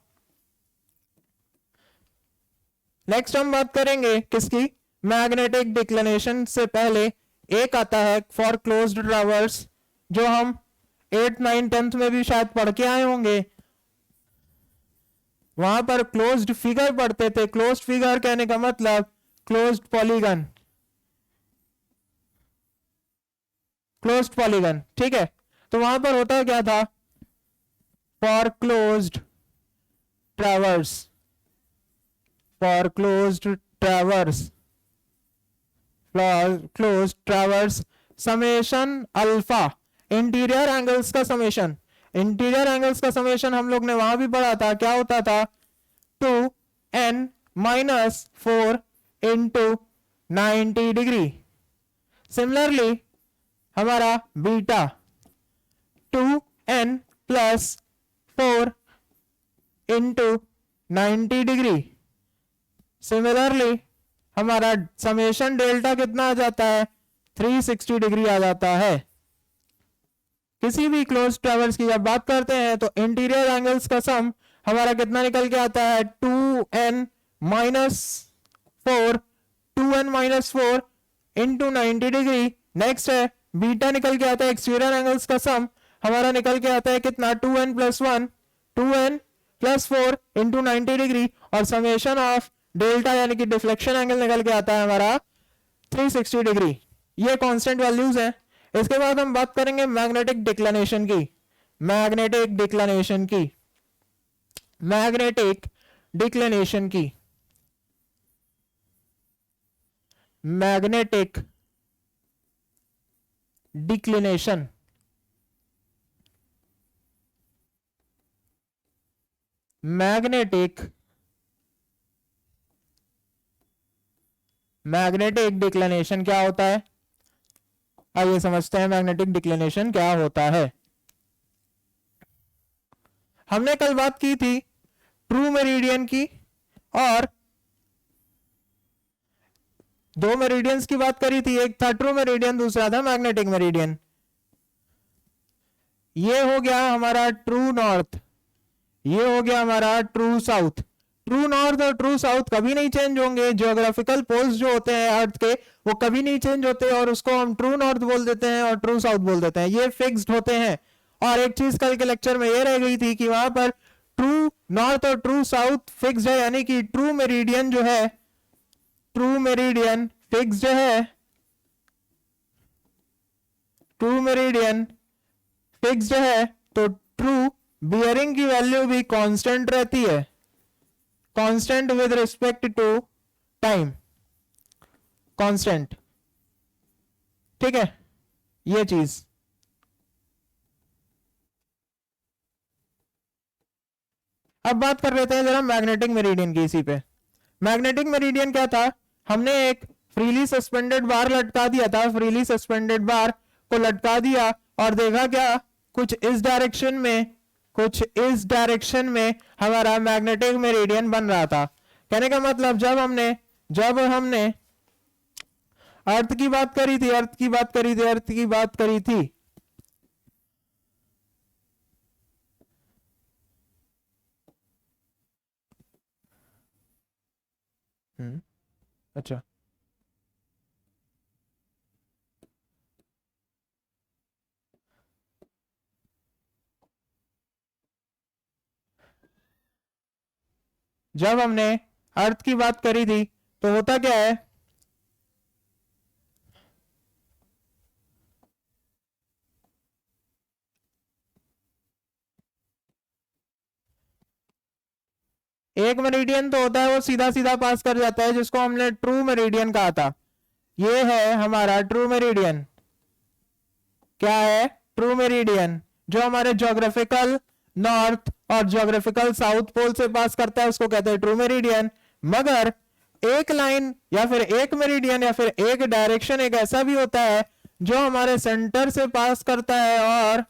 नेक्स्ट हम बात करेंगे किसकी, मैग्नेटिक डिक्लिनेशन से पहले एक आता है फॉर क्लोज्ड ट्रैवर्स, जो हम 8th 9th 10th में भी शायद पढ़ के आए होंगे। वहां पर क्लोज्ड फिगर पढ़ते थे, क्लोज्ड फिगर कहने का मतलब क्लोज्ड पॉलीगन, क्लोज्ड पॉलीगन। ठीक है, तो वहां पर होता क्या था, for closed traverse, for closed traverse, closed traverse summation alpha, interior angles का समेशन, इंटीरियर एंगल्स का समेशन हम लोग ने वहां भी पढ़ा था, क्या होता था 2n minus 4 into 90 degree. Similarly हमारा beta 2n plus 4 into 90 degree. Similarly हमारा समेशन डेल्टा कितना आ जाता है, 360 डिग्री आ जाता है। किसी भी क्लोज ट्रैवर्स की जब बात करते हैं तो इंटीरियर एंगल्स का सम हमारा कितना निकल के आता है, 2n minus 4, 2n minus 4 into 90 degree. Next है बीटा निकल के आता है, एक्सटीरियर एंगल्स का सम हमारा निकल के आता है कितना, 2n plus 1 2n plus 4 into 90 degree और समेशन ऑफ डेल्टा यानी कि डिफ्लेक्शन एंगल निकल के आता है हमारा 360 डिग्री। ये कांस्टेंट वैल्यूज हैं। इसके बाद हम बात करेंगे मैग्नेटिक डिक्लिनेशन की। मैग्नेटिक डिक्लिनेशन की मैग्नेटिक डिक्लिनेशन की magnetic declination magnetic magnetic declination क्या होता है? आइए समझते हैं मैग्नेटिक डिक्लिनेशन क्या होता है। हमने कल बात की थी ट्रू मेरिडियन की और दो मेरिडियंस की बात करी थी, एक था ट्रू मेरिडियन, दूसरा था मैग्नेटिक मेरिडियन। ये हो गया हमारा ट्रू नॉर्थ, ये हो गया हमारा ट्रू साउथ। ट्रू नॉर्थ और ट्रू साउथ कभी नहीं चेंज होंगे। ज्योग्राफिकल पोल्स जो होते हैं अर्थ के वो कभी नहीं चेंज होते और उसको हम ट्रू नॉर्थ बोल देते हैं और ट्रू साउथ बोल देते हैं। ये फिक्स्ड होते हैं। और एक चीज कल के लेक्चर में ये रह गई थी कि वहां पर ट्रू नॉर्थ और ट्रू साउथ फिक्स्ड है, यानी कि ट्रू मेरिडियन जो है, ट्रू मेरिडियन फिक्स्ड है, ट्रू मेरिडियन फिक्स्ड है, तो ट्रू बियरिंग की वैल्यू भी कांस्टेंट रहती है, constant with respect to time, constant. ठीक है, ये चीज। अब बात कर लेते हैं जरा मैग्नेटिक मेरिडियन की। इसी पे मैग्नेटिक मेरिडियन क्या था? हमने एक फ्रीली सस्पेंडेड बार लटका दिया था, फ्रीली सस्पेंडेड बार को लटका दिया और देखा क्या, कुछ इस डायरेक्शन में, कुछ इस डायरेक्शन में हमारा मैग्नेटिक मेरिडियन बन रहा था। कहने का मतलब जब हमने अर्थ की बात करी थी, अर्थ की बात करी थी, अर्थ की बात करी थी, अच्छा, जब हमने अर्थ की बात करी थी तो होता क्या है, एक मेरिडियन तो होता है वो सीधा सीधा पास कर जाता है, जिसको हमने ट्रू मेरिडियन कहा था। ये है हमारा ट्रू मेरिडियन। क्या है? ट्रू मेरिडियन, जो हमारे ज्योग्राफिकल नॉर्थ और ज्योग्राफिकल साउथ पोल से पास करता है, उसको कहते हैं ट्रू मेरिडियन। मगर एक लाइन या फिर एक मेरिडियन या फिर एक डायरेक्शन एक ऐसा भी होता है जो हमारे सेंटर से पास करता है, और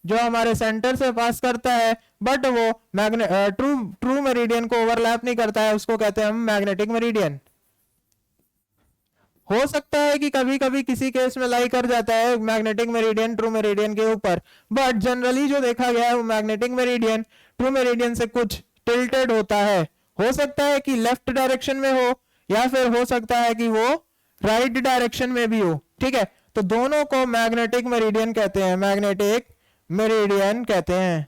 जो हमारे सेंटर से पास करता है बट वो ट्रू मेरिडियन को ओवरलैप नहीं करता है, उसको कहते हैं हम मैग्नेटिक मेरिडियन। हो सकता है कि कभी कभी किसी केस में लाई कर जाता है मैग्नेटिक मेरिडियन ट्रू मेरिडियन के ऊपर, बट जनरली जो देखा गया है वो मैग्नेटिक मेरिडियन ट्रू मेरिडियन से कुछ टिल्टेड होता है। हो सकता है कि लेफ्ट डायरेक्शन में हो या फिर हो सकता है कि वो राइट डायरेक्शन में भी हो। ठीक है, तो दोनों को मैग्नेटिक मेरिडियन कहते हैं, मैग्नेटिक मेरिडियन कहते हैं।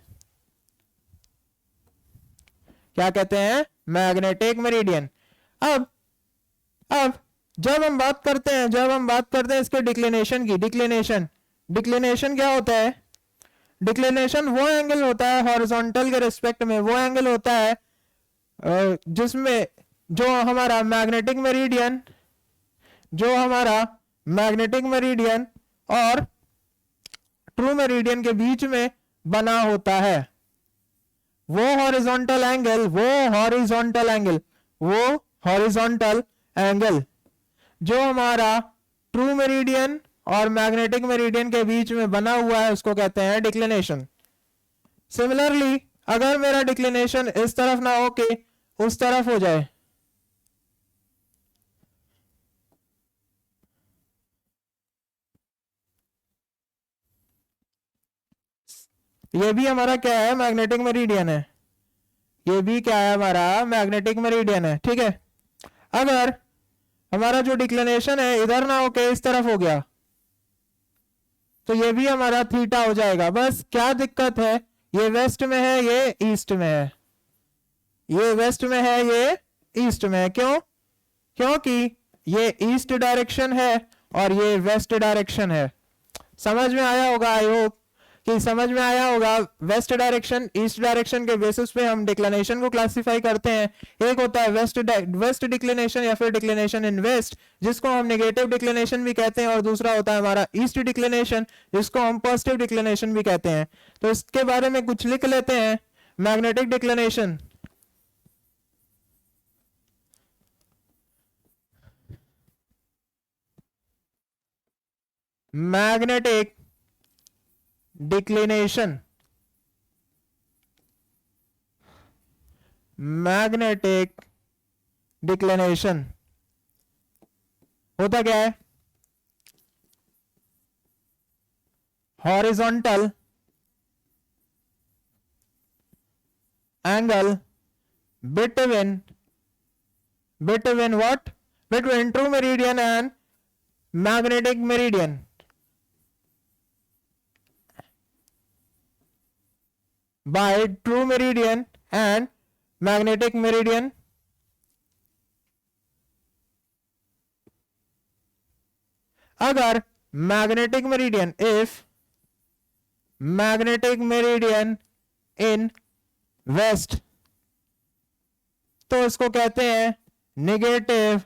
क्या कहते हैं? Magnetic meridian. अब जब हम बात करते हैं इसके डिक्लिनेशन की, डिक्लिनेशन क्या होता है? डिक्लिनेशन वो एंगल होता है हॉरिजॉन्टल के रिस्पेक्ट में, वो एंगल होता है जिसमें जो हमारा मैग्नेटिक मेरिडियन और ट्रू मेरिडियन के बीच में बना होता है। वो हॉरिजॉन्टल एंगल जो हमारा ट्रू मेरिडियन और मैग्नेटिक मेरिडियन के बीच में बना हुआ है उसको कहते हैं डिक्लिनेशन। सिमिलरली अगर मेरा डिक्लिनेशन इस तरफ ना हो के उस तरफ हो जाए, ये भी हमारा क्या है? मैग्नेटिक मेरिडियन है। ये भी क्या है? हमारा मैग्नेटिक मेरिडियन है। ठीक है, अगर हमारा जो डिक्लिनेशन है इधर ना होके इस तरफ हो गया तो ये भी हमारा थीटा हो जाएगा। बस क्या दिक्कत है ये वेस्ट में है, ये ईस्ट में है, ये वेस्ट में है, ये ईस्ट में है। क्यों? क्योंकि ये ईस्ट डायरेक्शन है और ये वेस्ट डायरेक्शन है। समझ में आया होगा, आई होप कि समझ में आया होगा। वेस्ट डायरेक्शन ईस्ट डायरेक्शन के बेसिस पे हम डिक्लिनेशन को क्लासिफाई करते हैं। एक होता है वेस्ट डिक्लिनेशन या फिर डिक्लिनेशन इन वेस्ट, जिसको हम नेगेटिव डिक्लिनेशन भी कहते हैं, और दूसरा होता है हमारा ईस्ट डिक्लिनेशन, जिसको हम पॉजिटिव डिक्लिनेशन भी कहते हैं। तो इसके बारे में कुछ लिख लेते हैं। Magnetic declination, magnetic declination, magnetic declination होता क्या है? Horizontal angle between what? Between true meridian and magnetic meridian. By true meridian and magnetic meridian, अगर magnetic meridian, if magnetic meridian in west, तो इसको कहते हैं नेगेटिव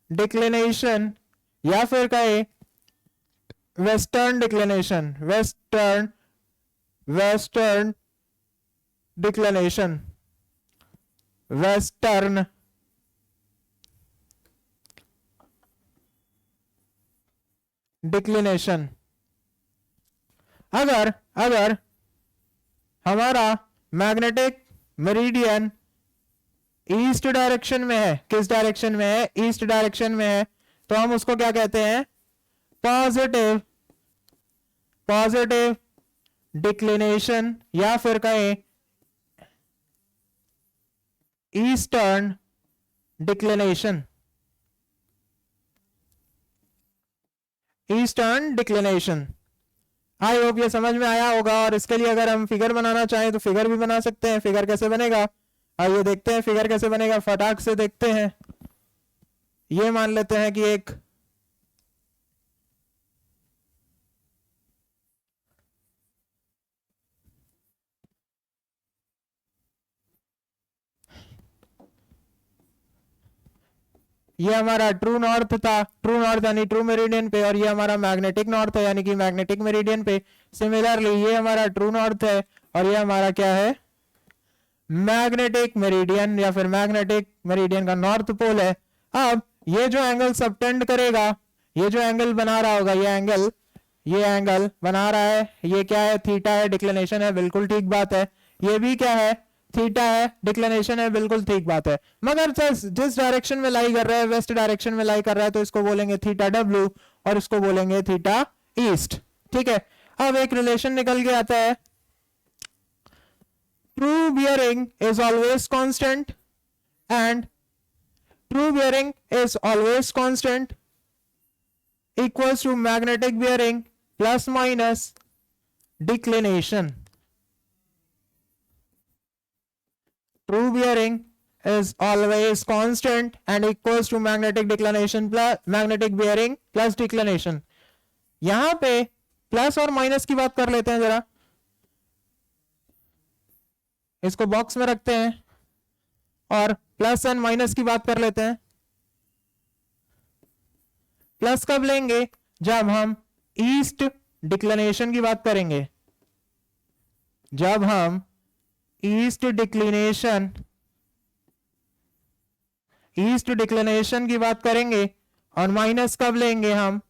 डिक्लिनेशन, या फिर कहे western declination, western declination, western declination. अगर हमारा मैग्नेटिक मेरिडियन ईस्ट डायरेक्शन में है, किस डायरेक्शन में है? ईस्ट डायरेक्शन में है, तो हम उसको क्या कहते हैं? पॉजिटिव डिक्लिनेशन, या फिर कहें eastern declination, eastern declination. I hope ये समझ में आया होगा। और इसके लिए अगर हम फिगर बनाना चाहें तो फिगर भी बना सकते हैं। फिगर कैसे बनेगा, आइए देखते हैं फिगर कैसे बनेगा, फटाक से देखते हैं। ये मान लेते हैं कि एक ये हमारा ट्रू नॉर्थ था, ट्रू नॉर्थ यानी ट्रू मेरिडियन पे, और ये हमारा मैग्नेटिक नॉर्थ है यानी कि मैग्नेटिक मेरिडियन पे। सिमिलरली ये हमारा ट्रू नॉर्थ है और ये हमारा क्या है? मैग्नेटिक मेरिडियन, या फिर मैग्नेटिक मेरिडियन का नॉर्थ पोल है। अब ये जो एंगल सबटेंड करेगा, ये जो एंगल बना रहा होगा, ये एंगल बना रहा है, ये क्या है? थीटा है, डिक्लिनेशन है, बिल्कुल ठीक बात है। ये भी क्या है? थीटा है, डिक्लिनेशन है, बिल्कुल ठीक बात है। मगर जिस डायरेक्शन में लाई कर रहा है, वेस्ट डायरेक्शन में लाई कर रहा है, तो इसको बोलेंगे थीटा डब्ल्यू और इसको बोलेंगे थीटा ईस्ट। ठीक है, अब एक रिलेशन निकल के आता है, true bearing is always constant and true bearing is always constant equals to magnetic bearing plus minus declination. True bearing is always constant and equals to magnetic declination plus magnetic bearing plus declination. यहां पे plus और minus की बात कर लेते हैं जरा, इसको बॉक्स में रखते हैं और प्लस एंड माइनस की बात कर लेते हैं। प्लस कब लेंगे? जब हम ईस्ट डिक्लिनेशन की बात करेंगे, जब हम ईस्ट डिक्लिनेशन की बात करेंगे। और माइनस कब लेंगे? हम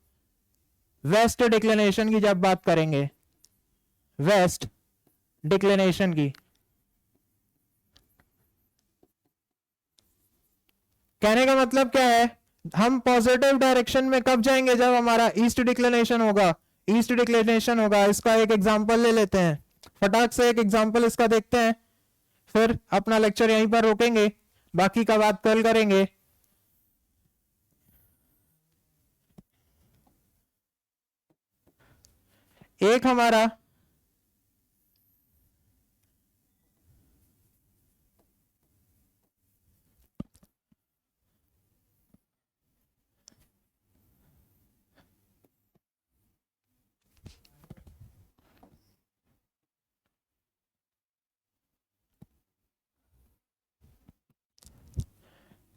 वेस्ट डिक्लिनेशन की जब बात करेंगे, वेस्ट डिक्लिनेशन की। कहने का मतलब क्या है? हम पॉजिटिव डायरेक्शन में कब जाएंगे? जब हमारा ईस्ट डिक्लिनेशन होगा, ईस्ट डिक्लिनेशन होगा। इसका एक एग्जांपल ले लेते हैं, फटाक से एक एग्जांपल इसका देखते हैं, फिर अपना लेक्चर यहीं पर रोकेंगे, बाकी का बात कल करेंगे। एक हमारा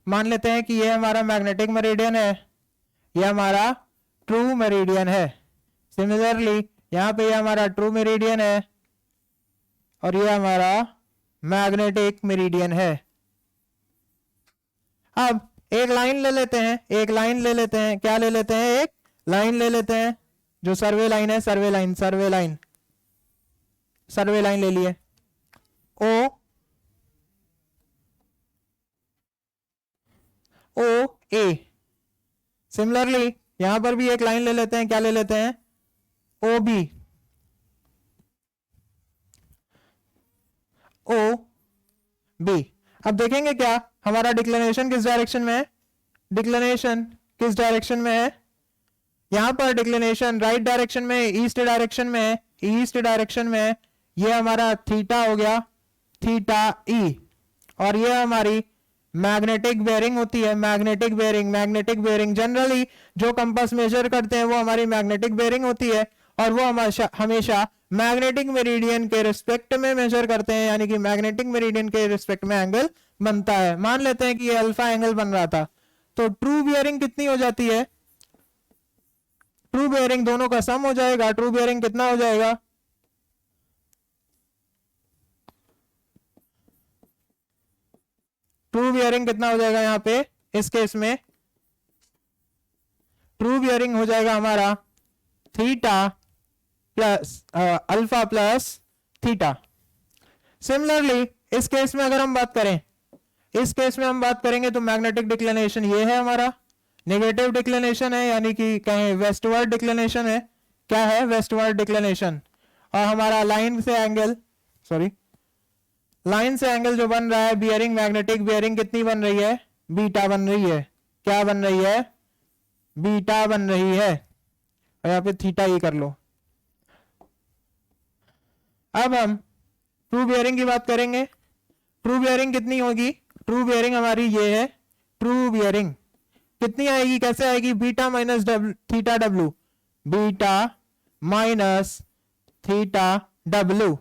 मान लेते हैं कि ये हमारा मैग्नेटिक मेरिडियन है, ये हमारा ट्रू मेरिडियन है। सिमिलरली यहाँ पे ये हमारा ट्रू मेरिडियन है और ये हमारा मैग्नेटिक मेरिडियन है। अब एक लाइन ले लेते हैं, एक लाइन ले लेते हैं, क्या ले लेते हैं, एक लाइन ले लेते हैं जो सर्वे लाइन है, सर्वे लाइन, सर्वे लाइन, सर्वे लाइन ले लिए ओ ओ ए। सिमिलरली यहां पर भी एक लाइन ले लेते हैं, क्या ले लेते हैं, ओ बी, ओ बी। अब देखेंगे क्या हमारा डिक्लिनेशन किस डायरेक्शन में है, डिक्लिनेशन किस डायरेक्शन में है, यहां पर डिक्लिनेशन राइट डायरेक्शन में, ईस्ट डायरेक्शन में है, ईस्ट डायरेक्शन में है। ये हमारा थीटा हो गया, थीटा ई, और ये हमारी मैग्नेटिक बेयरिंग होती है, magnetic bearing. Magnetic bearing generally जो कंपास मेजर करते हैं वो हमारी मैग्नेटिक बेयरिंग होती है, और वो हमेशा मैग्नेटिक मेरिडियन के रिस्पेक्ट में मेजर करते हैं, यानी कि मैग्नेटिक मेरिडियन के रिस्पेक्ट में एंगल बनता है। मान लेते हैं कि ये अल्फा एंगल बन रहा था, तो ट्रू बियरिंग कितनी हो जाती है, ट्रू बियरिंग दोनों का सम हो जाएगा। ट्रू बियरिंग कितना हो जाएगा, ट्रू बियरिंग कितना हो जाएगा, यहां पे इस केस में ट्रू बियरिंग हो जाएगा हमारा theta plus alpha plus theta. Similarly इस केस में अगर हम बात करें, इस केस में हम बात करेंगे तो मैग्नेटिक डिक्लिनेशन ये है हमारा, नेगेटिव डिक्लिनेशन है, यानी कि कहें वेस्टवर्ड डिक्लिनेशन है। क्या है, वेस्टवर्ड डिक्लिनेशन। और हमारा लाइन से एंगल, सॉरी, लाइन से एंगल जो बन रहा है बियरिंग, मैग्नेटिक बियरिंग कितनी बन रही है, बीटा बन रही है। क्या बन रही है, बीटा बन रही है, और यहां पे थीटा ही कर लो। अब हम ट्रू बियरिंग की बात करेंगे। ट्रू बियरिंग कितनी होगी, ट्रू बियरिंग हमारी ये है, ट्रू बियरिंग कितनी आएगी, कैसे आएगी, beta minus theta W, beta minus theta W,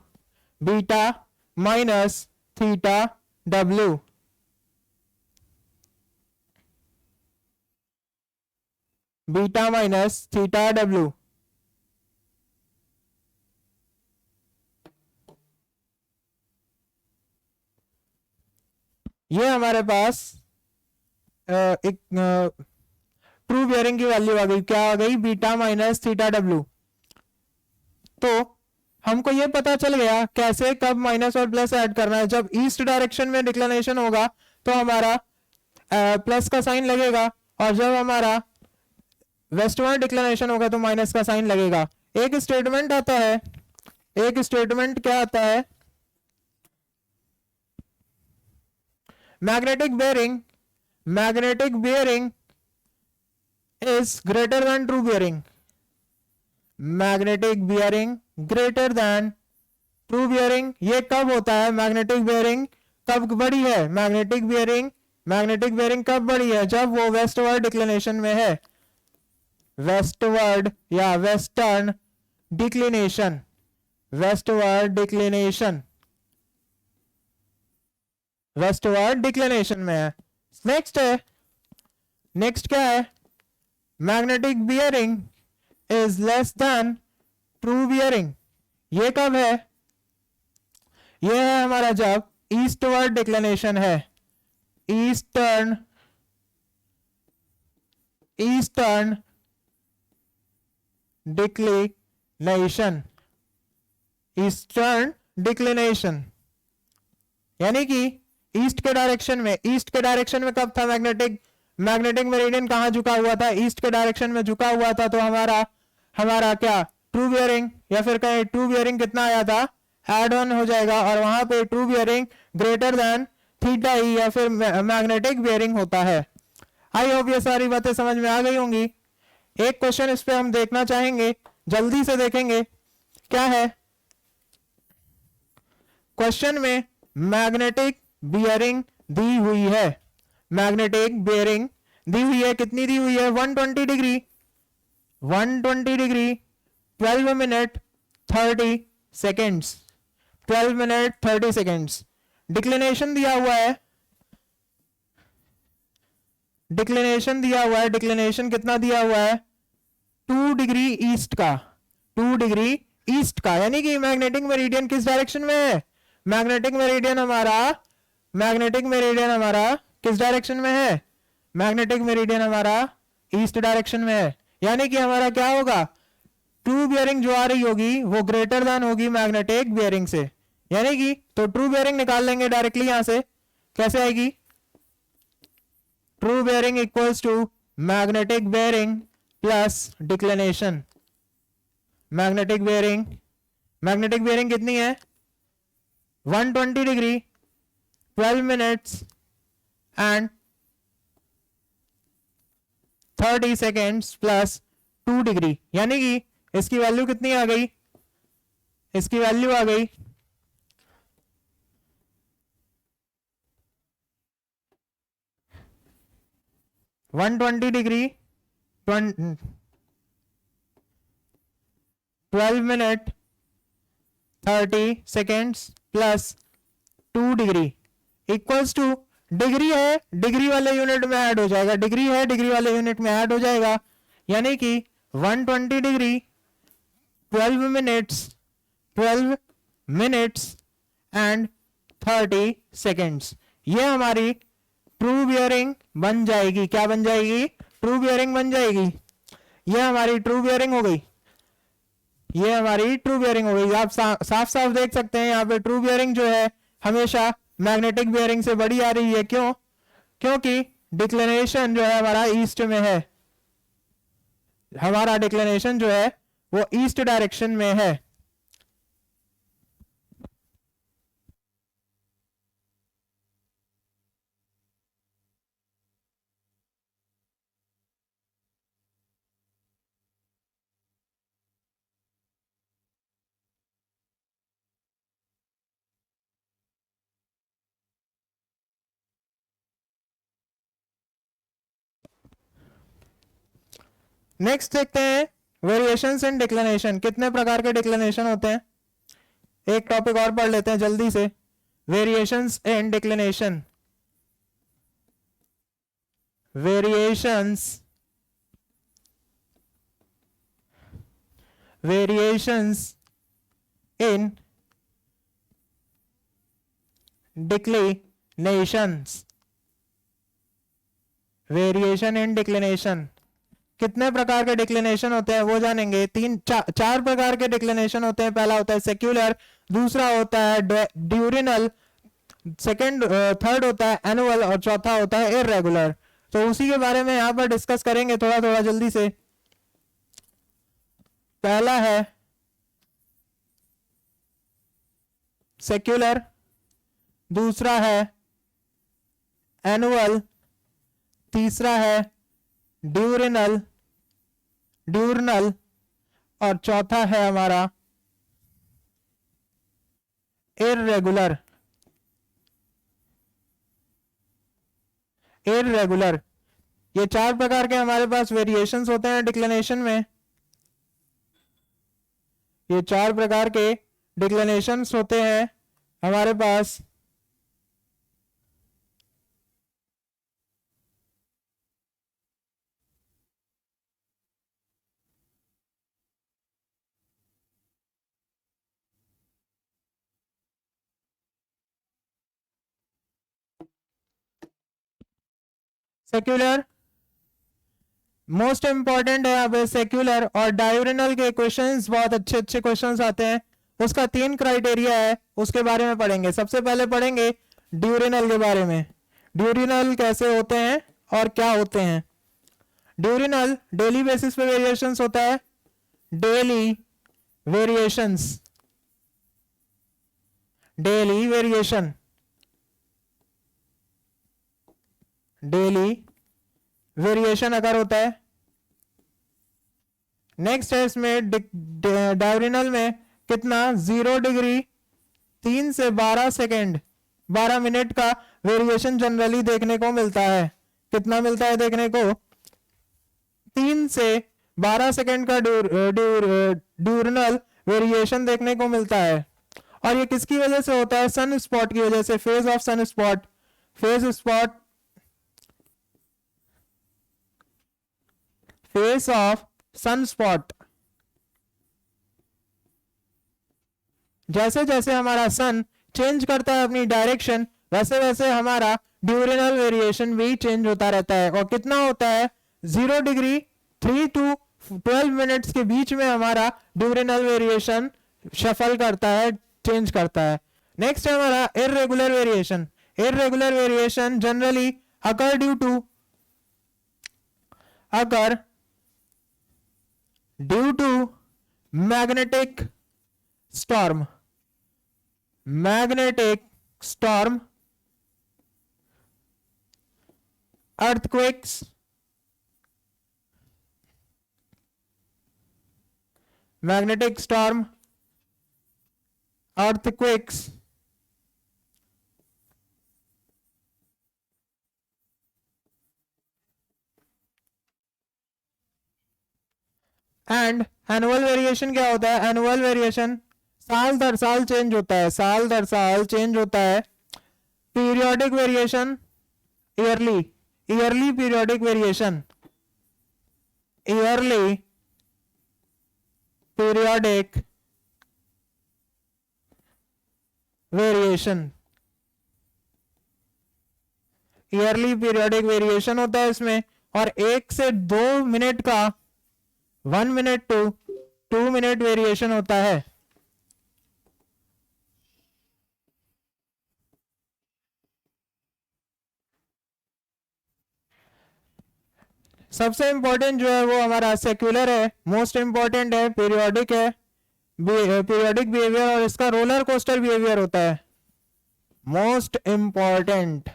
beta minus theta W. Beta minus theta W. ये हमारे पास एक ट्रू बियरिंग की वैल्यू आ गई, क्या आ गई, बीटा माइनस थीटा डब्ल्यू। तो हमको ये पता चल गया कैसे, कब माइनस और प्लस ऐड करना है। जब ईस्ट डायरेक्शन में डिक्लिनेशन होगा तो हमारा प्लस का साइन लगेगा, और जब हमारा वेस्टवर्ड डिक्लिनेशन होगा तो माइनस का साइन लगेगा। एक स्टेटमेंट आता है, एक स्टेटमेंट क्या आता है, magnetic bearing is greater than true bearing, magnetic bearing greater then true bearing. ये कब होता है, मैग्नेटिक बियरिंग कब बड़ी है, मैग्नेटिक बियरिंग कब बड़ी है, जब वो वेस्टवर्ड डिक्लिनेशन में है, वेस्टवर्ड या वेस्टर्न डिक्लिनेशन, वेस्टवर्ड डिक्लिनेशन में है। नेक्स्ट क्या है, magnetic bearing is less than true bearing. ये कब है, ये है हमारा जब ईस्टवर्ड डिक्लिनेशन है, ईस्टर्न डिक्लिनेशन, यानी कि ईस्ट के डायरेक्शन में कब था, मैग्नेटिक मेरिडियन कहां झुका हुआ था, ईस्ट के डायरेक्शन में झुका हुआ था। तो हमारा क्या, ट्रू बियरिंग, या फिर कहें ट्रू बियरिंग कितना आया था, एड ऑन हो जाएगा, और वहां पे true bearing greater than theta E या फिर मैग्नेटिक बियरिंग होता है। आई होप ये सारी बातें समझ में आ गई होंगी। एक क्वेश्चन इस पे हम देखना चाहेंगे, जल्दी से देखेंगे, क्या है क्वेश्चन में, मैग्नेटिक बियरिंग दी हुई है, मैग्नेटिक बियरिंग दी हुई है, कितनी दी हुई है, 120 degree, 12 minute 30 seconds, 12 minute 30 seconds. Declination दिया हुआ है डिक्लिनेशन दिया हुआ है, डिक्लिनेशन कितना दिया हुआ है 2 डिग्री ईस्ट का, 2 डिग्री ईस्ट का, यानी कि मैग्नेटिक मेरिडियन किस डायरेक्शन में है, मैग्नेटिक मेरिडियन हमारा, मैग्नेटिक मेरिडियन हमारा किस डायरेक्शन में है, मैग्नेटिक मेरिडियन हमारा ईस्ट डायरेक्शन में है, यानी कि हमारा क्या होगा, ट्रू बियरिंग जो आ रही होगी वो ग्रेटर देन होगी मैग्नेटिक बियरिंग से, यानी कि तो ट्रू बियरिंग निकाल लेंगे डायरेक्टली यहां से, कैसे आएगी, true bearing equals to magnetic bearing plus declination, magnetic bearing, magnetic bearing कितनी है 120 degree 12 minutes and 30 seconds plus 2 degree, यानी कि इसकी वैल्यू कितनी आ गई, इसकी वैल्यू आ गई 120 degree 12 minute 30 seconds plus 2 degree equals to, degree है डिग्री वाले यूनिट में ऐड हो जाएगा, डिग्री है डिग्री वाले यूनिट में ऐड हो जाएगा, यानी कि 120 डिग्री 12 मिनट्स एंड 30 सेकेंड्स, ये हमारी ट्रू बियरिंग बन जाएगी, क्या बन जाएगी, ट्रू बियरिंग बन जाएगी, ये हमारी ट्रू बियरिंग हो गई, ये हमारी ट्रू बियरिंग हो गई। आप साफ साफ देख सकते हैं यहाँ पे ट्रू बियरिंग जो है हमेशा मैग्नेटिक बियरिंग से बड़ी आ रही है, क्यों, क्योंकि डिक्लिनेशन जो है हमारा ईस्ट में है, हमारा डिक्लिनेशन जो है वो ईस्ट डायरेक्शन में है। नेक्स्ट देखते हैं वेरिएशंस इन डिक्लिनेशन, कितने प्रकार के डिक्लिनेशन होते हैं, एक टॉपिक और पढ़ लेते हैं जल्दी से, variations in declination, variations in declinations, variation in declination, कितने प्रकार के डिक्लिनेशन होते हैं वो जानेंगे, चार प्रकार के डिक्लिनेशन होते हैं, पहला होता है सेक्युलर, दूसरा होता है ड्यूरिनल, सेकंड थर्ड होता है एनुअल और चौथा होता है इररेगुलर। तो उसी के बारे में यहां पर डिस्कस करेंगे थोड़ा थोड़ा जल्दी से। पहला है सेक्युलर, दूसरा है एनुअल, तीसरा है ड्यूरिनल और चौथा है हमारा इररेगुलर। ये चार प्रकार के हमारे पास वेरिएशंस होते हैं डिक्लिनेशन में, ये चार प्रकार के डिक्लिनेशंस होते हैं हमारे पास। सेक्युलर मोस्ट इंपॉर्टेंट है यहाँ पे, सेक्युलर और डायरेनल के क्वेश्चंस बहुत अच्छे अच्छे क्वेश्चंस आते हैं, उसका 3 क्राइटेरिया है, उसके बारे में पढ़ेंगे। सबसे पहले पढ़ेंगे ड्यूरेनल के बारे में, ड्यूरेनल कैसे होते हैं और क्या होते हैं। ड्यूरेनल डेली बेसिस पे वेरिएशंस होता है, डेली वेरिएशन अगर होता है। नेक्स्ट है इसमें डायरेनल में कितना 0 डिग्री 3 से 12 सेकेंड 12 मिनट का वेरिएशन जनरली देखने को मिलता है। कितना मिलता है देखने को, 3 से 12 सेकेंड का ड्यूरेनल वेरिएशन देखने को मिलता है। और ये किसकी वजह से होता है, सन स्पॉट की वजह से, phase of sun spot, phase spot phase of sunspot. जैसे जैसे हमारा सन चेंज करता है अपनी डायरेक्शन, वैसे वैसे हमारा ड्यूरेनल वेरिएशन भी चेंज होता रहता है। और कितना होता है? 0 डिग्री 3 to 12 मिनट्स के बीच में हमारा ड्यूरेनल वेरिएशन शफल करता है, चेंज करता है। नेक्स्ट है हमारा irregular variation. Irregular variation generally occur due to magnetic storm, earthquakes, magnetic storm, earthquakes, and annual variation क्या होता है? एनुअल वेरिएशन साल दर साल चेंज होता है, साल दर साल चेंज होता है। Periodic variation yearly, yearly periodic variation, yearly periodic variation, yearly periodic variation होता है इसमें। और 1 से 2 मिनट का 1 मिनट टू 2 मिनट वेरिएशन होता है। सबसे इंपॉर्टेंट जो है वो हमारा सेक्युलर है, मोस्ट इंपॉर्टेंट है, पीरियोडिक है, पीरियोडिक बिहेवियर, और इसका रोलर कोस्टर बिहेवियर होता है मोस्ट इंपॉर्टेंट।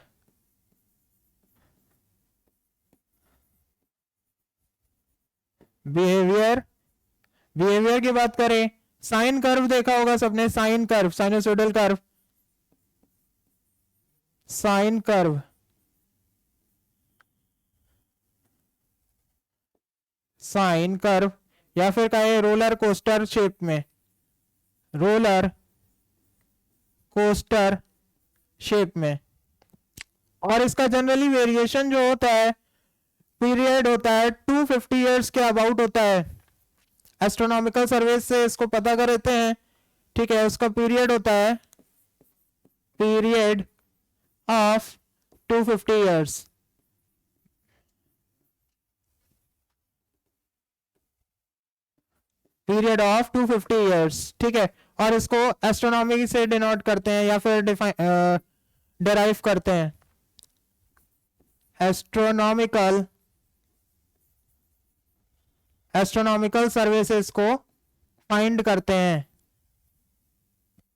बिहेवियर की बात करें, साइन कर्व देखा होगा सबने, sine curve, sinusoidal curve, sine curve, sine curve, या फिर कहे रोलर कोस्टर शेप में, रोलर कोस्टर शेप में। और इसका जनरली वेरिएशन जो होता है, पीरियड होता है 250 इयर्स के अबाउट होता है। एस्ट्रोनॉमिकल सर्वे से इसको पता कर लेते हैं, ठीक है। उसका पीरियड होता है, period of 250 years, period of 250 years, ठीक है। और इसको एस्ट्रोनॉमी से डिनोट करते हैं या फिर डिराइव करते हैं, एस्ट्रोनॉमिकल सर्विसेज को फाइंड करते हैं।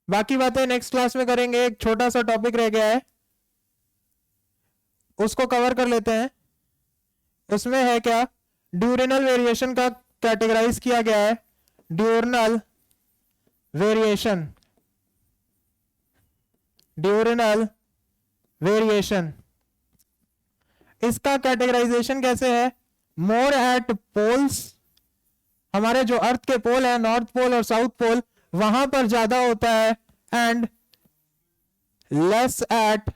बाकी बातें नेक्स्ट क्लास में करेंगे। एक छोटा सा टॉपिक रह गया है, उसको कवर कर लेते हैं। उसमें है क्या? ड्यूरेनल वेरिएशन का कैटेगराइज किया गया है, ड्यूरेनल वेरिएशन, ड्यूरेनल वेरिएशन। इसका कैटेगराइजेशन कैसे है? मोर एट पोल्स, हमारे जो अर्थ के पोल है, नॉर्थ पोल और साउथ पोल, वहां पर ज्यादा होता है, and less at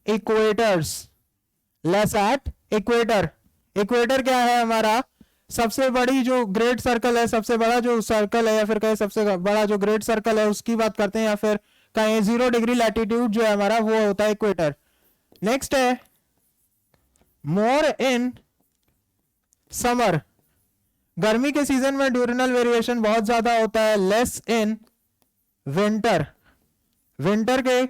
equators, less at equator. Equator क्या है? हमारा सबसे बड़ी जो ग्रेट सर्कल है, सबसे बड़ा जो सर्कल है, या फिर कहें सबसे बड़ा जो ग्रेट सर्कल है, उसकी बात करते हैं, या फिर कहें 0 डिग्री लैटिट्यूड जो है हमारा, वो होता है इक्वेटर। नेक्स्ट है मोर इन समर, गर्मी के सीजन में ड्यूरेनल वेरिएशन बहुत ज्यादा होता है, लेस इन विंटर। विंटर के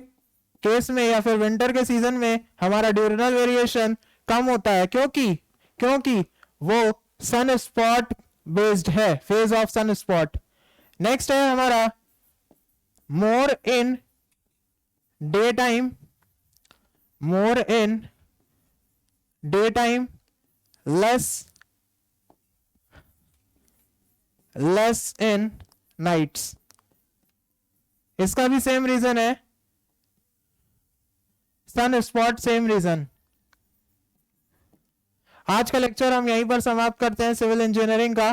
केस में या फिर विंटर के सीजन में हमारा ड्यूरेनल वेरिएशन कम होता है, क्योंकि वो सन स्पॉट बेस्ड है, phase of sun spot. Next है हमारा more in day time, more in day time, less in nights. इसका भी सेम रीजन है, सन स्पॉट, सेम रीजन। आज का लेक्चर हम यहीं पर समाप्त करते हैं, सिविल इंजीनियरिंग का,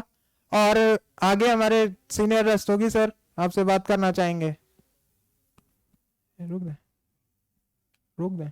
और आगे हमारे सीनियर रस्तोगी सर आपसे बात करना चाहेंगे। रुक दे